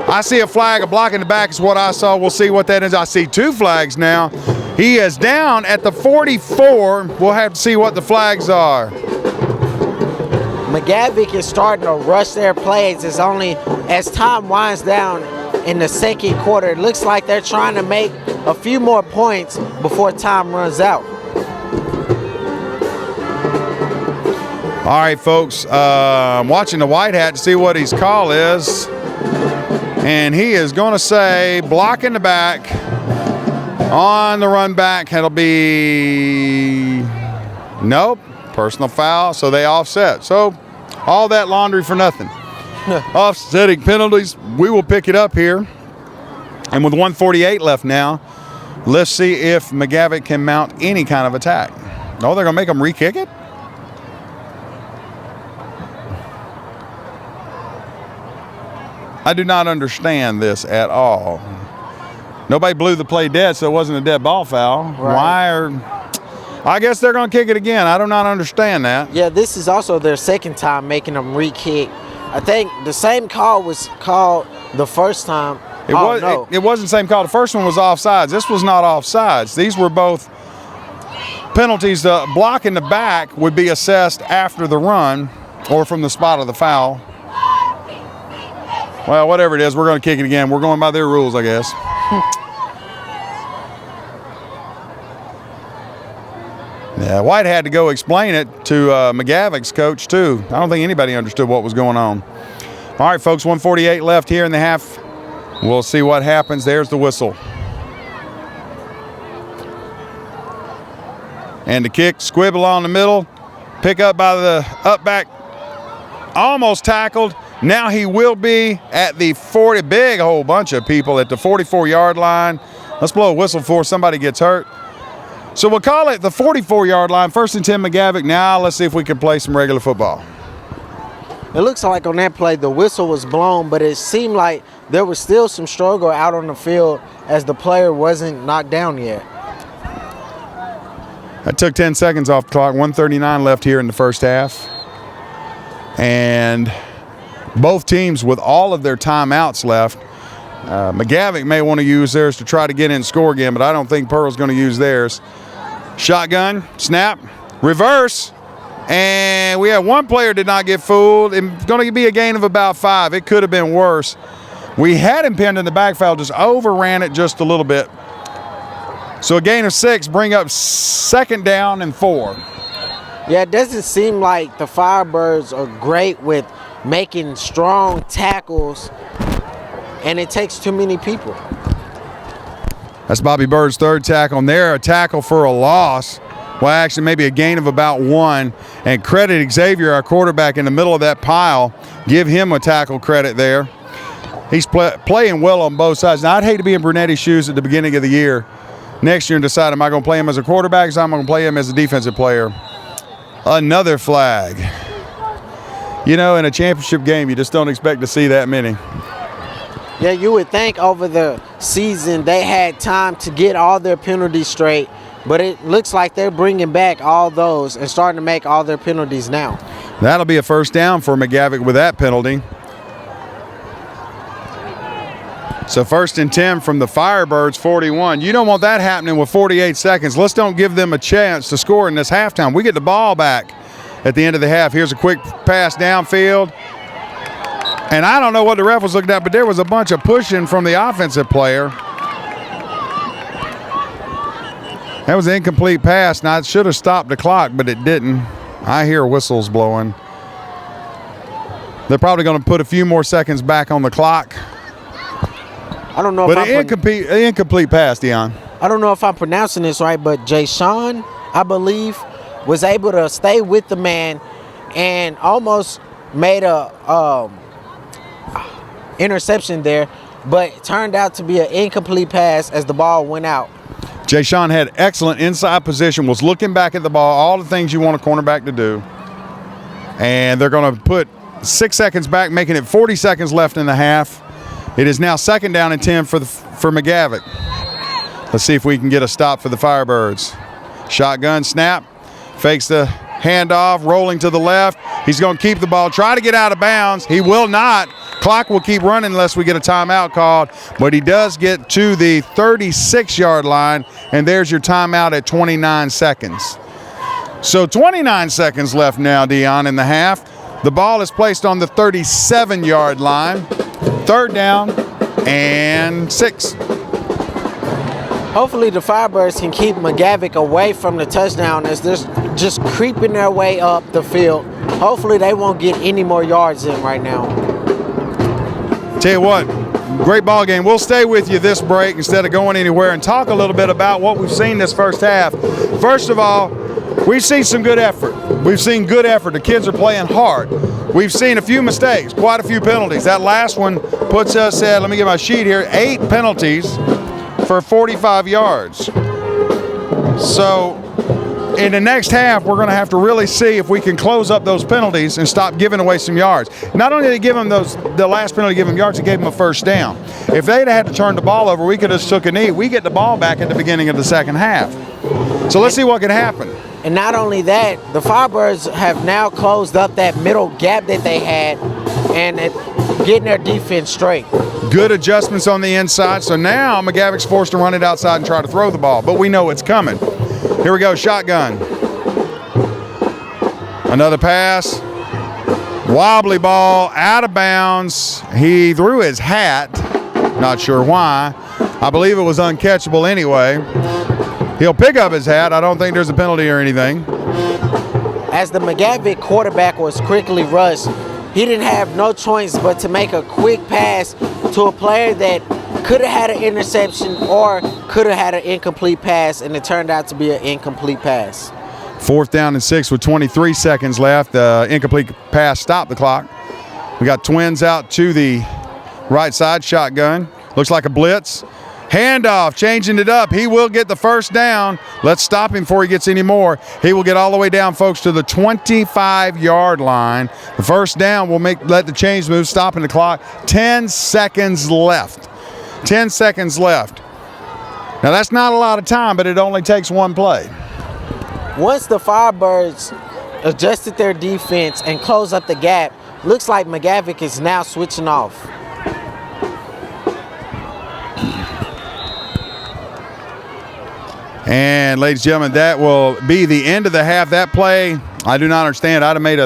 I see a flag. A block in the back is what I saw. We'll see what that is. I see 2 flags now. He is down at the 44. We'll have to see what the flags are. Mavic is starting to rush their plays. It's only as time winds down in the second quarter. It looks like they're trying to make a few more points before time runs out. All right, folks. I'm watching the white hat to see what his call is. And he is going to say block in the back. On the run back, it'll be nope, personal foul, so they offset. So all that laundry for nothing. Offsetting penalties, we will pick it up here. And with 1:48 left now, let's see if Mavic can mount any kind of attack. Oh, they're going to make them re-kick it? I do not understand this at all. Nobody blew the play dead, so it wasn't a dead ball foul. Right. I guess they're going to kick it again. I do not understand that. Yeah, this is also their second time making them re-kick. I think the same call was called the first time. It wasn't the same call. The first one was offsides. This was not offsides. These were both penalties. The block in the back would be assessed after the run or from the spot of the foul. Well, whatever it is, we're going to kick it again. We're going by their rules, I guess. Yeah, White had to go explain it to Magavic's coach, too. I don't think anybody understood what was going on. All right, folks, 1:48 left here in the half. We'll see what happens. There's the whistle. And the kick, squibble on the middle, pick up by the up back, almost tackled. Now he will be at the 40, big whole bunch of people at the 44-yard line. Let's blow a whistle before somebody gets hurt. So we'll call it the 44-yard line, 1st and 10 Mavic. Now let's see if we can play some regular football. It looks like on that play the whistle was blown, but it seemed like there was still some struggle out on the field as the player wasn't knocked down yet. That took 10 seconds off the clock. 1:39 left here in the first half. And both teams with all of their timeouts left. Mavic may want to use theirs to try to get in and score again, but I don't think Pearl's going to use theirs. Shotgun, snap, reverse, and we have one player did not get fooled. It's going to be a gain of about 5. It could have been worse. We had him pinned in the backfield, just overran it just a little bit. So a gain of 6, bring up 2nd down and 4. Yeah, it doesn't seem like the Firebirds are great with making strong tackles, and it takes too many people. That's Bobby Bird's 3rd tackle, and there a tackle for a loss. Well, actually, maybe a gain of about 1. And credit Xavier, our quarterback, in the middle of that pile. Give him a tackle credit there. He's playing well on both sides. Now, I'd hate to be in Brunetti's shoes at the beginning of the year next year and decide, am I going to play him as a quarterback or am I going to play him as a defensive player? Another flag. You know, in a championship game, you just don't expect to see that many. Yeah, you would think over the season they had time to get all their penalties straight, but it looks like they're bringing back all those and starting to make all their penalties now. That'll be a first down for McGavick with that penalty. So 1st and 10 from the Firebirds, 41. You don't want that happening with 48 seconds. Let's don't give them a chance to score in this halftime. We get the ball back at the end of the half. Here's a quick pass downfield. And I don't know what the ref was looking at, but there was a bunch of pushing from the offensive player. That was an incomplete pass. Now, it should have stopped the clock, but it didn't. I hear whistles blowing. They're probably going to put a few more seconds back on the clock. I don't know but an incomplete pass, Dion. I don't know if I'm pronouncing this right, but Jayshawn, I believe, was able to stay with the man and almost made a interception there, but it turned out to be an incomplete pass as the ball went out. Jayshawn had excellent inside position, was looking back at the ball, all the things you want a cornerback to do. And they're going to put 6 seconds back, making it 40 seconds left in the half. It is now 2nd down and 10 for McGavick. Let's see if we can get a stop for the Firebirds. Shotgun snap, fakes the handoff, rolling to the left. He's going to keep the ball, try to get out of bounds. He will not. Clock will keep running unless we get a timeout called, but he does get to the 36-yard line, and there's your timeout at 29 seconds. So 29 seconds left now, Dion, in the half. The ball is placed on the 37-yard line. 3rd down and 6. Hopefully the Firebirds can keep McGavick away from the touchdown as they're just creeping their way up the field. Hopefully they won't get any more yards in right now. Tell you what, great ball game. We'll stay with you this break instead of going anywhere and talk a little bit about what we've seen this first half. First of all, we've seen some good effort. We've seen good effort. The kids are playing hard. We've seen a few mistakes, quite a few penalties. That last one puts us at, let me get my sheet here, 8 penalties for 45 yards. So in the next half, we're going to have to really see if we can close up those penalties and stop giving away some yards. Not only did they give them the last penalty give them yards, it gave them a first down. If they'd had to turn the ball over, we could have just took a knee. We get the ball back at the beginning of the second half. So let's see what can happen. And not only that, the Firebirds have now closed up that middle gap that they had and getting their defense straight. Good adjustments on the inside. So now McGavick's forced to run it outside and try to throw the ball, but we know it's coming. Here we go, shotgun. Another pass. Wobbly ball, out of bounds. He threw his hat. Not sure why. I believe it was uncatchable anyway. He'll pick up his hat. I don't think there's a penalty or anything. As the McGavick quarterback was quickly rushed, he didn't have no choice but to make a quick pass to a player that could have had an interception or could have had an incomplete pass, and it turned out to be an incomplete pass. 4th down and 6 with 23 seconds left. The incomplete pass stopped the clock. We got Twins out to the right side, shotgun. Looks like a blitz. Handoff, changing it up. He will get the first down. Let's stop him before he gets any more. He will get all the way down, folks, to the 25-yard line. The first down will let the chains move, stopping the clock. 10 seconds left. 10 seconds left. Now, that's not a lot of time, but it only takes one play. Once the Firebirds adjusted their defense and closed up the gap, looks like McGavick is now switching off. And, ladies and gentlemen, that will be the end of the half. That play, I do not understand. I made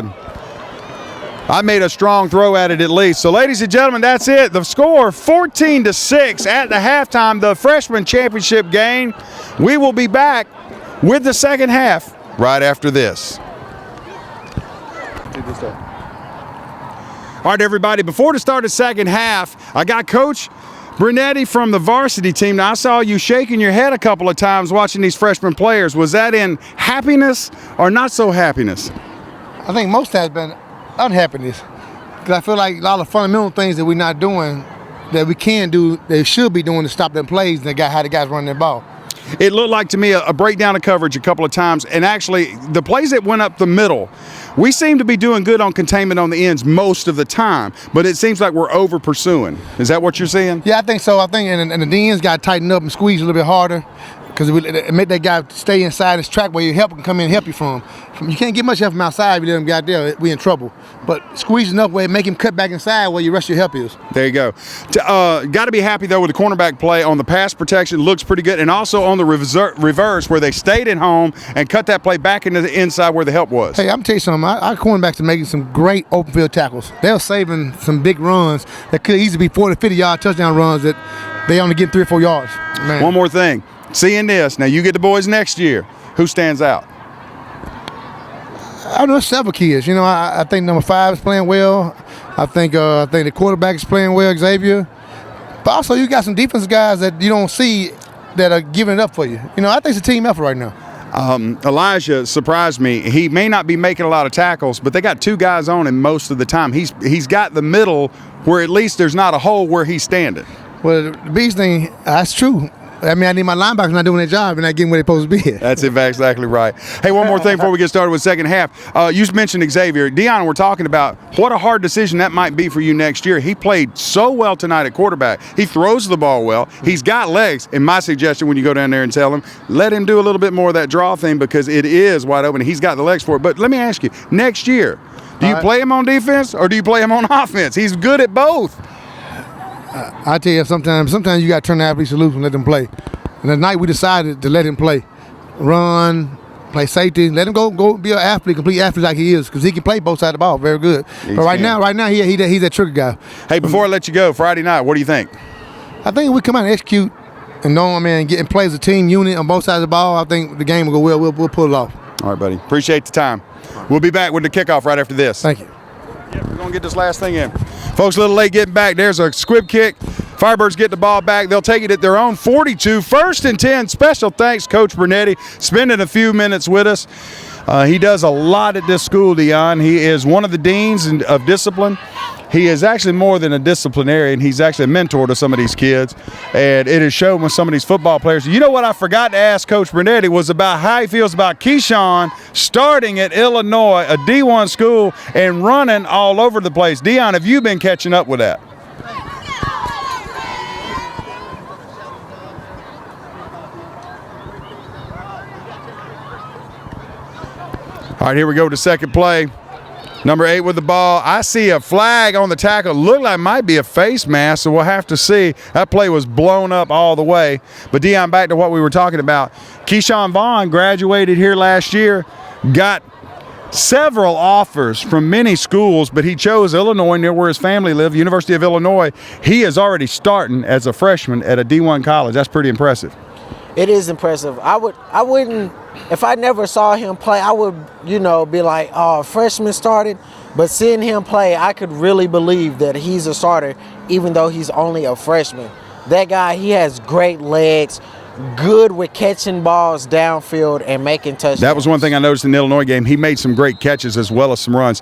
a strong throw at it at least. So, ladies and gentlemen, that's it. The score, 14-6 at the halftime, the freshman championship game. We will be back with the second half right after this. All right, everybody, before the start of the second half, I got Coach Brunetti from the varsity team. Now, I saw you shaking your head a couple of times watching these freshman players. Was that in happiness or not so happiness? I think most has been unhappiness. Because I feel like a lot of fundamental things that we're not doing that we can do, they should be doing to stop them plays and how the guys run their ball. It looked like to me a breakdown of coverage a couple of times, and actually the plays that went up the middle, we seem to be doing good on containment on the ends most of the time, but it seems like we're over pursuing. Is that what you're seeing? Yeah, I think so. I think and the DNs got to tighten up and squeeze a little bit harder because it make that guy stay inside his track where your help can come in and help you from. You can't get much help from outside if you let him get out there. We in trouble. But squeezing up where make him cut back inside where your rest of your help is. There you go. Got to be happy, though, with the cornerback play on the pass protection. Looks pretty good. And also on the reverse where they stayed at home and cut that play back into the inside where the help was. Hey, I'm tell you something. Our cornerbacks are making some great open field tackles. They're saving some big runs that could easily be 40, 50-yard touchdown runs that they only get 3 or 4 yards. Man. One more thing. Seeing this, now you get the boys next year. Who stands out? I know several kids. You know, I think number 5 is playing well. I think the quarterback is playing well, Xavier. But also you got some defensive guys that you don't see that are giving it up for you. You know, I think it's a team effort right now. Elijah surprised me. He may not be making a lot of tackles, but they got 2 guys on him most of the time. He's got the middle where at least there's not a hole where he's standing. Well, the biggest thing, that's true. I mean, I need my linebackers not doing their job and not getting where they're supposed to be. That's exactly right. Hey, one more thing before we get started with second half. You mentioned Xavier. Dion, we're talking about what a hard decision that might be for you next year. He played so well tonight at quarterback. He throws the ball well. He's got legs. And my suggestion when you go down there and tell him, let him do a little bit more of that draw thing because it is wide open. He's got the legs for it. But let me ask you, next year, do you play him on defense or do you play him on offense? He's good at both. I tell you, sometimes you got to turn the athletes loose and let them play. And tonight we decided to let him play, run, play safety, let him go be an athlete, complete athlete like he is, because he can play both sides of the ball very good. But right now he's that trigger guy. Hey, before I let you go, Friday night, what do you think? I think if we come out and execute and know, and play as a team unit on both sides of the ball, I think the game will go well. We'll pull it off. All right, buddy. Appreciate the time. We'll be back with the kickoff right after this. Thank you. Yeah, we're going to get this last thing in. Folks, a little late getting back. There's a squib kick. Firebirds get the ball back. They'll take it at their own 42. 1st and 10. Special thanks, Coach Brunetti, spending a few minutes with us. He does a lot at this school, Dion. He is one of the deans of discipline. He is actually more than a disciplinarian. He's actually a mentor to some of these kids, and it is shown with some of these football players. You know what I forgot to ask Coach Brunetti was about how he feels about Keyshawn starting at Illinois, a D1 school, and running all over the place. Dion, have you been catching up with that? All right, here we go to second play. Number 8 with the ball. I see a flag on the tackle. Looked like it might be a face mask, so we'll have to see. That play was blown up all the way. But, Dion, back to what we were talking about. Keyshawn Vaughn graduated here last year, got several offers from many schools, but he chose Illinois, near where his family lived, University of Illinois. He is already starting as a freshman at a D1 college. That's pretty impressive. It is impressive. I wouldn't, if I never saw him play, I would, be like, oh, freshman started. But seeing him play, I could really believe that he's a starter, even though he's only a freshman. That guy, he has great legs, good with catching balls downfield and making touchdowns. That was one thing I noticed in the Illinois game. He made some great catches as well as some runs.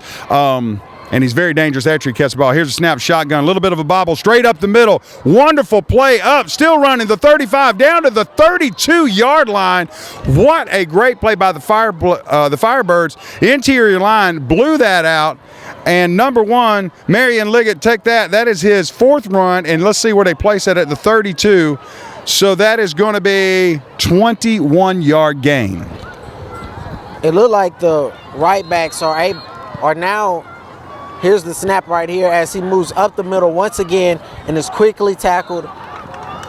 And he's very dangerous after he catches the ball. Here's a snap shotgun, a little bit of a bobble, straight up the middle. Wonderful play up, still running the 35 down to the 32-yard line. What a great play by the Firebirds. Interior line blew that out. And number 1, Marion Liggett, take that. That is his 4th run, and let's see where they place that at the 32. So that is going to be 21-yard gain. It looked like the right backs are now. Here's the snap right here as he moves up the middle once again and is quickly tackled.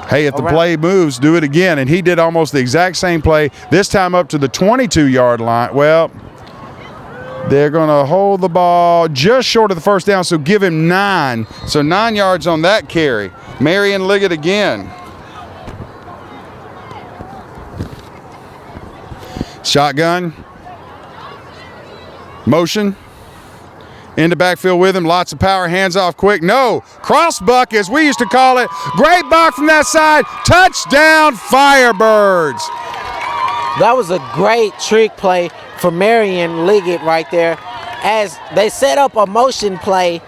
Hey, if the play moves, do it again. And he did almost the exact same play, this time up to the 22-yard line. Well, they're going to hold the ball just short of the first down, so give him 9. So 9 yards on that carry. Marion Liggett again. Shotgun. Motion. In the backfield with him, lots of power, hands off quick. No, cross buck as we used to call it. Great buck from that side. Touchdown, Firebirds. That was a great trick play for Marion Liggett right there, as they set up a motion play,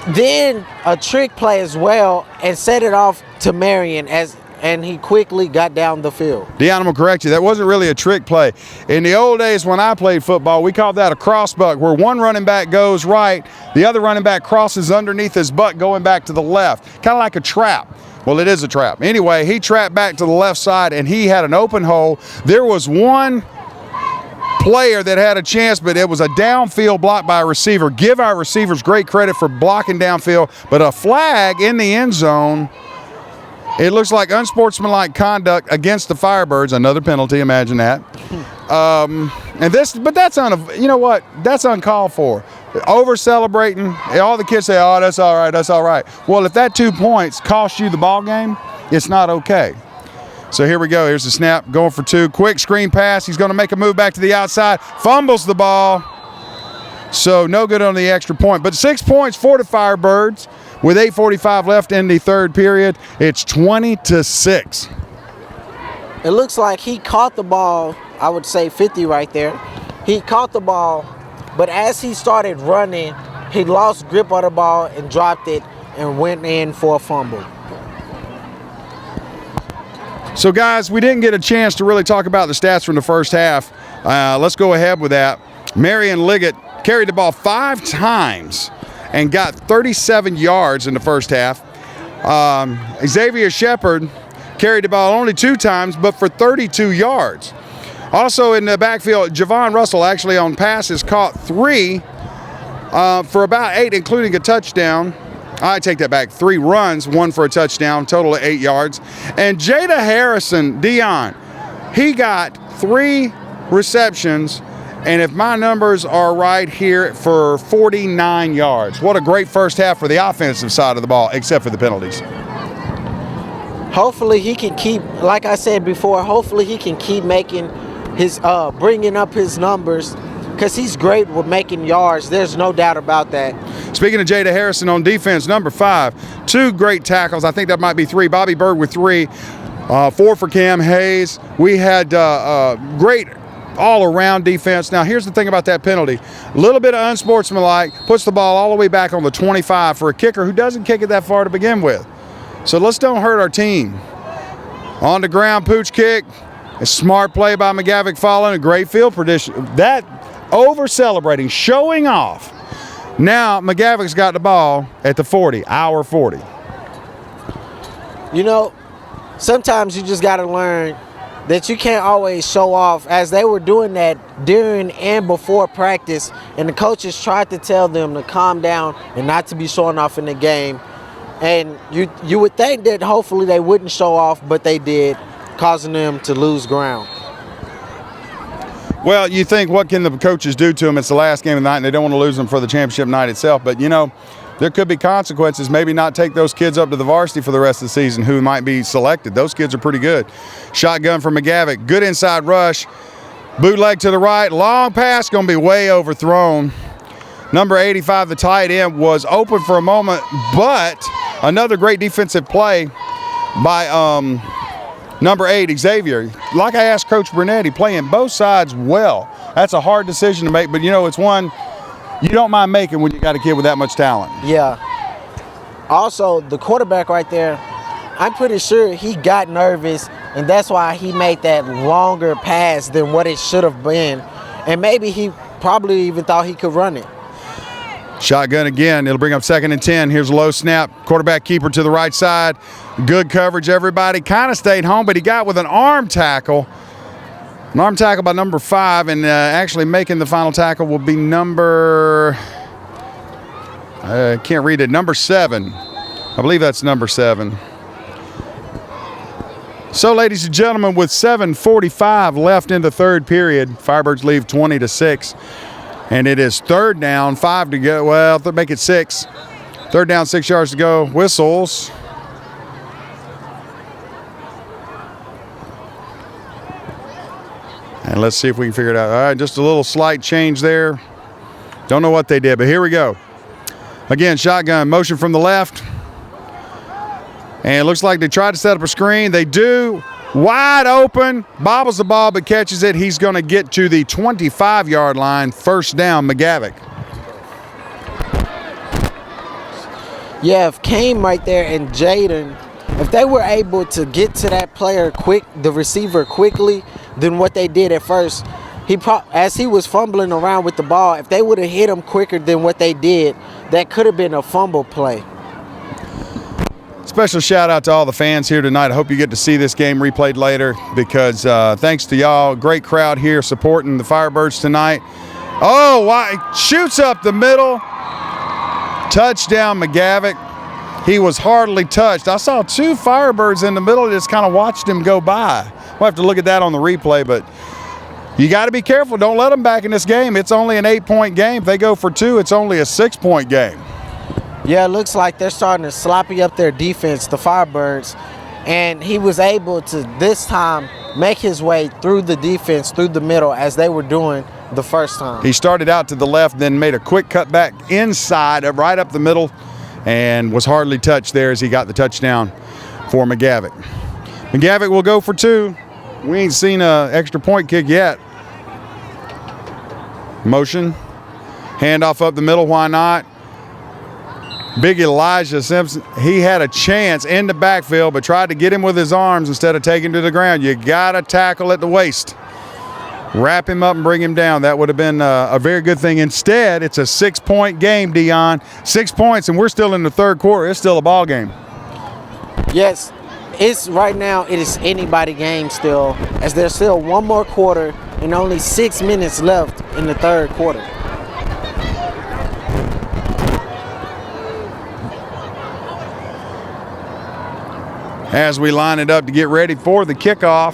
then a trick play as well, and set it off to Marion and he quickly got down the field. Deanna will correct you. That wasn't really a trick play. In the old days when I played football, we called that a cross buck, where one running back goes right, the other running back crosses underneath his butt going back to the left, kind of like a trap. Well, it is a trap. Anyway, he trapped back to the left side, and he had an open hole. There was one player that had a chance, but it was a downfield block by a receiver. Give our receivers great credit for blocking downfield, but a flag in the end zone. It looks like unsportsmanlike conduct against the Firebirds. Another penalty, imagine that. But that's you know what? That's uncalled for. Over celebrating. All the kids say, "Oh, that's all right. That's all right." Well, if that 2 points cost you the ball game, it's not okay. So here we go. Here's the snap, going for 2. Quick screen pass. He's going to make a move back to the outside. Fumbles the ball. So no good on the extra point. But 6 points for the Firebirds. With 8:45 left in the third period, it's 20-6. It looks like he caught the ball, I would say 50 right there. He caught the ball, but as he started running, he lost grip of the ball and dropped it and went in for a fumble. So, guys, we didn't get a chance to really talk about the stats from the first half. Let's go ahead with that. Marion Liggett carried the ball 5 times and got 37 yards in the first half. Xavier Shepard carried the ball only 2 times, but for 32 yards. Also in the backfield, Javon Russell actually on passes caught 3 for about 8, including a touchdown. I take that back. 3 runs, 1 for a touchdown, total of 8 yards. And Jada Harrison, Dion, he got 3 receptions, and if my numbers are right here, for 49 yards. What a great first half for the offensive side of the ball, except for the penalties. Hopefully he can keep, like I said before, hopefully he can keep making his, bringing up his numbers, because he's great with making yards. There's no doubt about that. Speaking of Jada Harrison on defense, number 5, 2 great tackles. I think that might be 3. Bobby Bird with 3, 4 for Cam Hayes. We had great all-around defense. Now, here's the thing about that penalty. A little bit of unsportsmanlike, puts the ball all the way back on the 25 for a kicker who doesn't kick it that far to begin with. So let's don't hurt our team. On the ground, pooch kick. A smart play by McGavick following, a great field position. That over-celebrating, showing off. Now, McGavick's got the ball at the 40, our 40. You know, sometimes you just got to learn that you can't always show off, as they were doing that during and before practice, and the coaches tried to tell them to calm down and not to be showing off in the game. And you would think that hopefully they wouldn't show off, but they did, causing them to lose ground. Well, you think, what can the coaches do to them? It's the last game of the night, and they don't want to lose them for the championship night itself. But, you know, there could be consequences. Maybe not take those kids up to the varsity for the rest of the season who might be selected. Those kids are pretty good. Shotgun from McGavick. Good inside rush. Bootleg to the right. Long pass, going to be way overthrown. Number 85, the tight end, was open for a moment, but another great defensive play by number 8, Xavier. Like I asked Coach Brunetti, playing both sides well. That's a hard decision to make, but, you know, it's one you don't mind making when you got a kid with that much talent. Yeah. Also, the quarterback right there, I'm pretty sure he got nervous, and that's why he made that longer pass than what it should have been. And maybe he probably even thought he could run it. Shotgun again. It'll bring up 2nd and 10. Here's a low snap. Quarterback keeper to the right side. Good coverage, everybody. Kind of stayed home, but he got with an arm tackle. An arm tackle by number 5, and actually making the final tackle will be number, I can't read it, number 7. I believe that's number 7. So, ladies and gentlemen, with 7:45 left in the third period, Firebirds lead 20-6. And it is 3rd down, 5 to go. Well, they'll make it 6. 3rd down, 6 yards to go. Whistles. And let's see if we can figure it out. All right, just a little slight change there. Don't know what they did, but here we go. Again, shotgun motion from the left. And it looks like they tried to set up a screen. They do. Wide open. Bobbles the ball but catches it. He's going to get to the 25-yard line. First down, Mavic. Yeah, if Kane right there and Jaden, if they were able to get to that player quick, the receiver quickly, than what they did at first, as he was fumbling around with the ball, if they would have hit him quicker than what they did, that could have been a fumble play. Special shout out to all the fans here tonight. I hope you get to see this game replayed later because thanks to y'all, great crowd here supporting the Firebirds tonight. Oh, shoots up the middle. Touchdown, Mavic. He was hardly touched. I saw two Firebirds in the middle, just kind of watched him go by. We'll have to look at that on the replay, but you got to be careful. Don't let them back in this game. It's only an 8-point game. If they go for 2, it's only a 6-point game. Yeah, it looks like they're starting to sloppy up their defense, the Firebirds, and he was able to this time make his way through the defense, through the middle, as they were doing the first time. He started out to the left, then made a quick cut back inside, right up the middle, and was hardly touched there as he got the touchdown for Mavic. Mavic will go for 2. We ain't seen an extra point kick yet. Motion. Handoff up the middle, why not? Big Elijah Simpson, he had a chance in the backfield, but tried to get him with his arms instead of taking him to the ground. You got to tackle at the waist. Wrap him up and bring him down. That would have been a very good thing. Instead, it's a 6-point game, Dion. 6 points, and we're still in the third quarter. It's still a ball game. Yes, right now it is anybody game still, as there's still one more quarter and only 6 minutes left in the third quarter. As we line it up to get ready for the kickoff.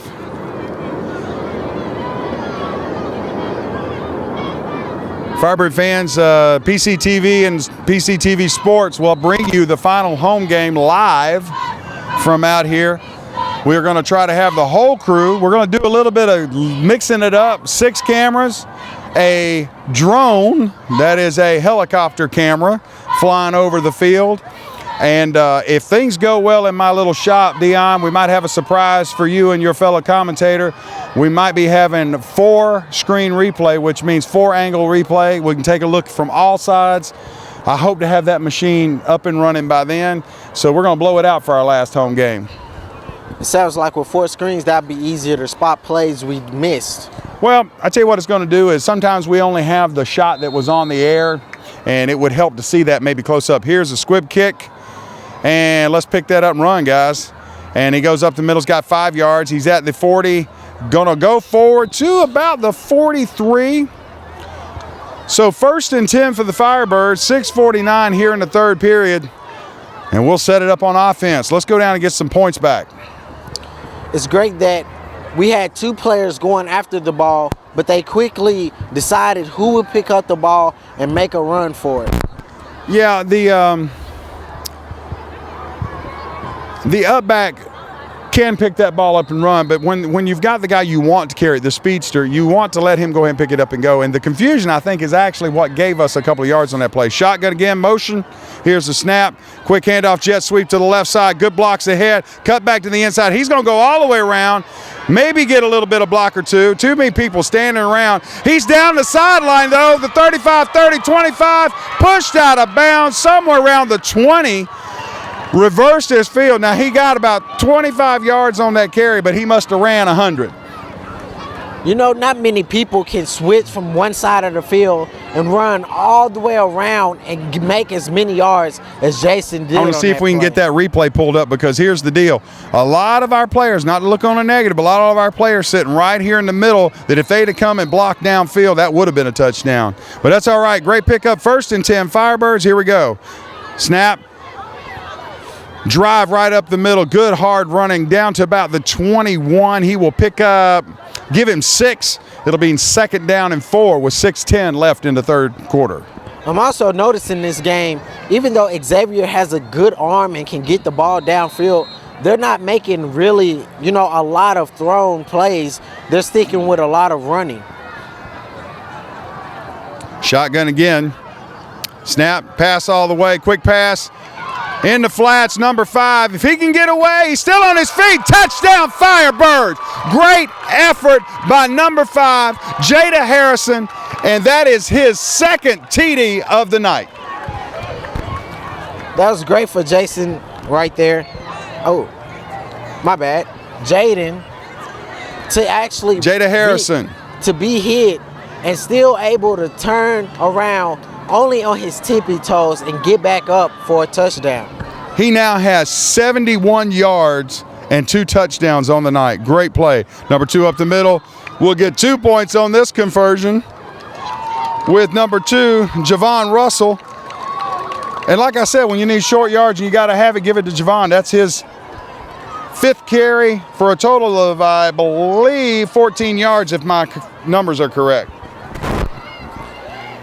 Firebird fans, PCTV and PCTV Sports will bring you the final home game live from out here. We're going to try to have the whole crew. We're going to do a little bit of mixing it up. 6 cameras, a drone, that is a helicopter camera, flying over the field. And if things go well in my little shop, Dion, we might have a surprise for you and your fellow commentator. We might be having 4-screen replay, which means 4-angle replay. We can take a look from all sides. I hope to have that machine up and running by then. So we're going to blow it out for our last home game. It sounds like with 4 screens, that'd be easier to spot plays we missed. Well, I tell you what it's going to do is sometimes we only have the shot that was on the air, and it would help to see that maybe close up. Here's a squib kick. And let's pick that up and run, guys. And he goes up the middle. He's got 5 yards. He's at the 40. Gonna go forward to about the 43. So 1st and 10 for the Firebirds. 6:49 here in the third period. And we'll set it up on offense. Let's go down and get some points back. It's great that we had 2 players going after the ball, but they quickly decided who would pick up the ball and make a run for it. Yeah, the up back can pick that ball up and run, but when you've got the guy you want to carry it, the speedster, you want to let him go ahead and pick it up and go. And the confusion, I think, is actually what gave us a couple of yards on that play. Shotgun again, motion. Here's the snap. Quick handoff, jet sweep to the left side. Good blocks ahead. Cut back to the inside. He's going to go all the way around. Maybe get a little bit of block or two. Too many people standing around. He's down the sideline, though. The 35, 30, 25. Pushed out of bounds somewhere around the 20. Reversed his field. Now, he got about 25 yards on that carry, but he must have ran 100. You know, not many people can switch from one side of the field and run all the way around and make as many yards as Jason did. I want to see if we can get that replay pulled up, because here's the deal. A lot of our players, not to look on a negative, a lot of our players sitting right here in the middle that if they'd have come and blocked downfield, that would have been a touchdown. But that's all right. Great pickup. 1st and 10 Firebirds. Here we go. Snap. Drive right up the middle. Good hard running down to about the 21. He will pick up, give him 6. It'll be 2nd down and 4 with 6:10 left in the third quarter. I'm also noticing this game, even though Xavier has a good arm and can get the ball downfield, they're not making really, a lot of thrown plays. They're sticking with a lot of running. Shotgun again. Snap, pass all the way, quick pass. In the flats, number 5. If he can get away, he's still on his feet. Touchdown, Firebirds. Great effort by number 5, Jada Harrison, and that is his second TD of the night. That was great for Jason right there. Oh, my bad. Jaden to actually Jada Harrison. to be hit and still able to turn around only on his tippy toes and get back up for a touchdown. He now has 71 yards and 2 touchdowns on the night. Great play. Number 2 up the middle. We'll get 2 points on this conversion with number 2, Javon Russell. And like I said, when you need short yards and you got to have it, give it to Javon. That's his 5th carry for a total of, I believe, 14 yards if my numbers are correct.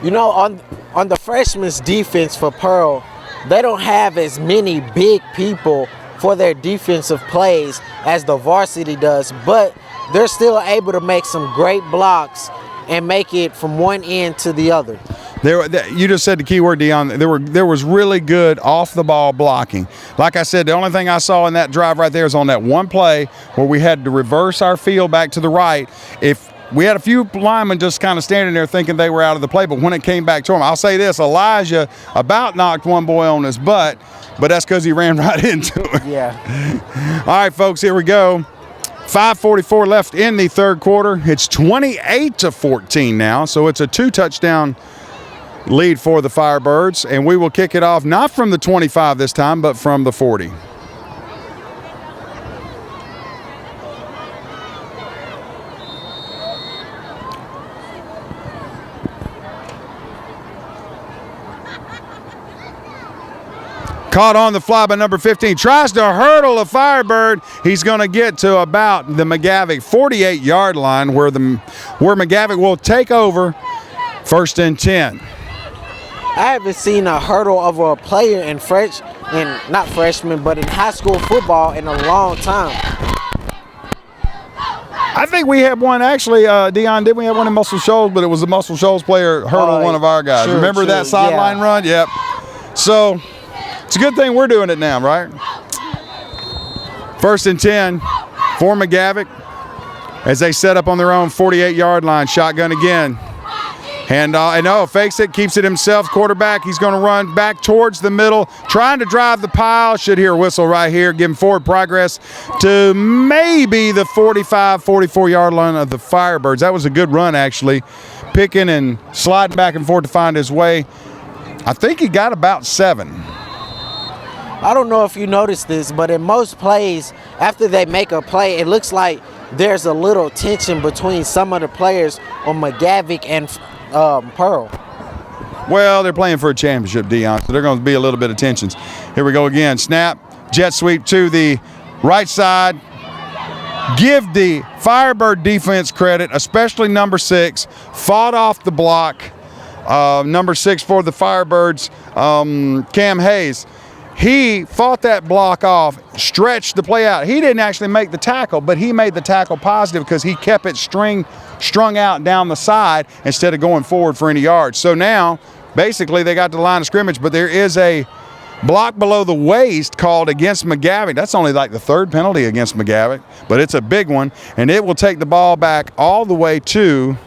You know, on the Freshmen's defense for Pearl, they don't have as many big people for their defensive plays as the varsity does, but they're still able to make some great blocks and make it from one end to the other. You just said the key word, Dion. There was really good off-the-ball blocking. Like I said, the only thing I saw in that drive right there is on that one play where we had to reverse our field back to the right. If we had a few linemen just kind of standing there thinking they were out of the play, but when it came back to them, I'll say this, Elijah about knocked one boy on his butt, but that's because he ran right into it. Yeah. All right, folks, here we go. 5:44 left in the third quarter. It's 28-14 now, so it's a 2-touchdown lead for the Firebirds, and we will kick it off not from the 25 this time, but from the 40. Caught on the fly by number 15. Tries to hurdle a Firebird. He's going to get to about the Mavic 48-yard line where Mavic will take over 1st and 10. I haven't seen a hurdle over a player in not freshman, but in high school football in a long time. I think we had one actually, Dion, didn't we have one in Muscle Shoals, but it was a Muscle Shoals player hurdle one of our guys. True, Remember that sideline run? Yep. So it's a good thing we're doing it now, right? 1st and 10 for Mavic as they set up on their own 48-yard line. Shotgun again. And fakes it, keeps it himself. Quarterback, he's going to run back towards the middle, trying to drive the pile. Should hear a whistle right here, give him forward progress to maybe the 45, 44-yard line of the Firebirds. That was a good run, actually. Picking and sliding back and forth to find his way. I think he got about 7. I don't know if you noticed this, but in most plays, after they make a play, it looks like there's a little tension between some of the players on Mavic and Pearl. Well, they're playing for a championship, Dion, so they're going to be a little bit of tensions. Here we go again. Snap, jet sweep to the right side. Give the Firebird defense credit, especially number 6. Fought off the block. Number 6 for the Firebirds, Cam Hayes. He fought that block off, stretched the play out. He didn't actually make the tackle, but he made the tackle positive because he kept it strung out down the side instead of going forward for any yards. So now, basically, they got to the line of scrimmage, but there is a block below the waist called against Mavic. That's only like the 3rd penalty against Mavic, but it's a big one, and it will take the ball back all the way to,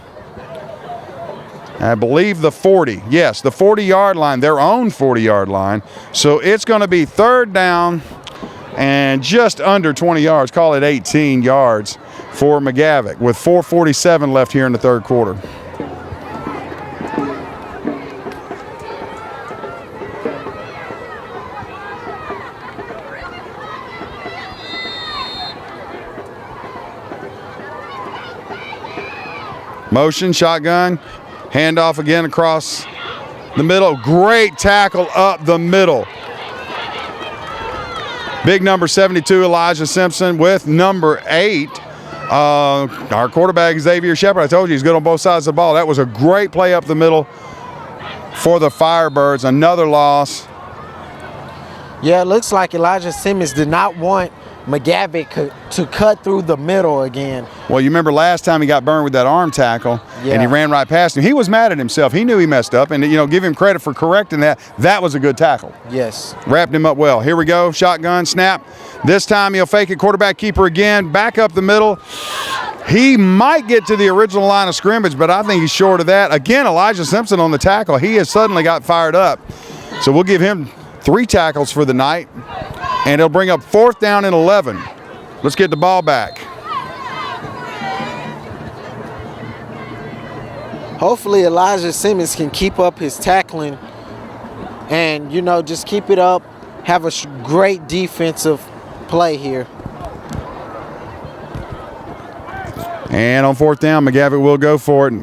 I believe, the 40. Yes, the 40-yard line, their own 40-yard line. So it's going to be 3rd down and just under 20 yards. Call it 18 yards for Mavic with 4:47 left here in the third quarter. Motion, shotgun. Handoff again across the middle. Great tackle up the middle. Big number 72, Elijah Simpson, with number 8. Our quarterback, Xavier Shepard. I told you he's good on both sides of the ball. That was a great play up the middle for the Firebirds. Another loss. Yeah, it looks like Elijah Simmons did not want Mavic to cut through the middle again. Well, you remember last time he got burned with that arm tackle, and he ran right past him. He was mad at himself. He knew he messed up, and give him credit for correcting that. That was a good tackle. Yes. Wrapped him up well. Here we go, shotgun, snap. This time he'll fake it, quarterback keeper again, back up the middle. He might get to the original line of scrimmage, but I think he's short of that. Again, Elijah Simpson on the tackle. He has suddenly got fired up. So we'll give him 3 tackles for the night, and it'll bring up 4th down and 11. Let's get the ball back. Hopefully Elijah Simmons can keep up his tackling and, just keep it up, have a great defensive play here. And on 4th down, McGavick will go for it.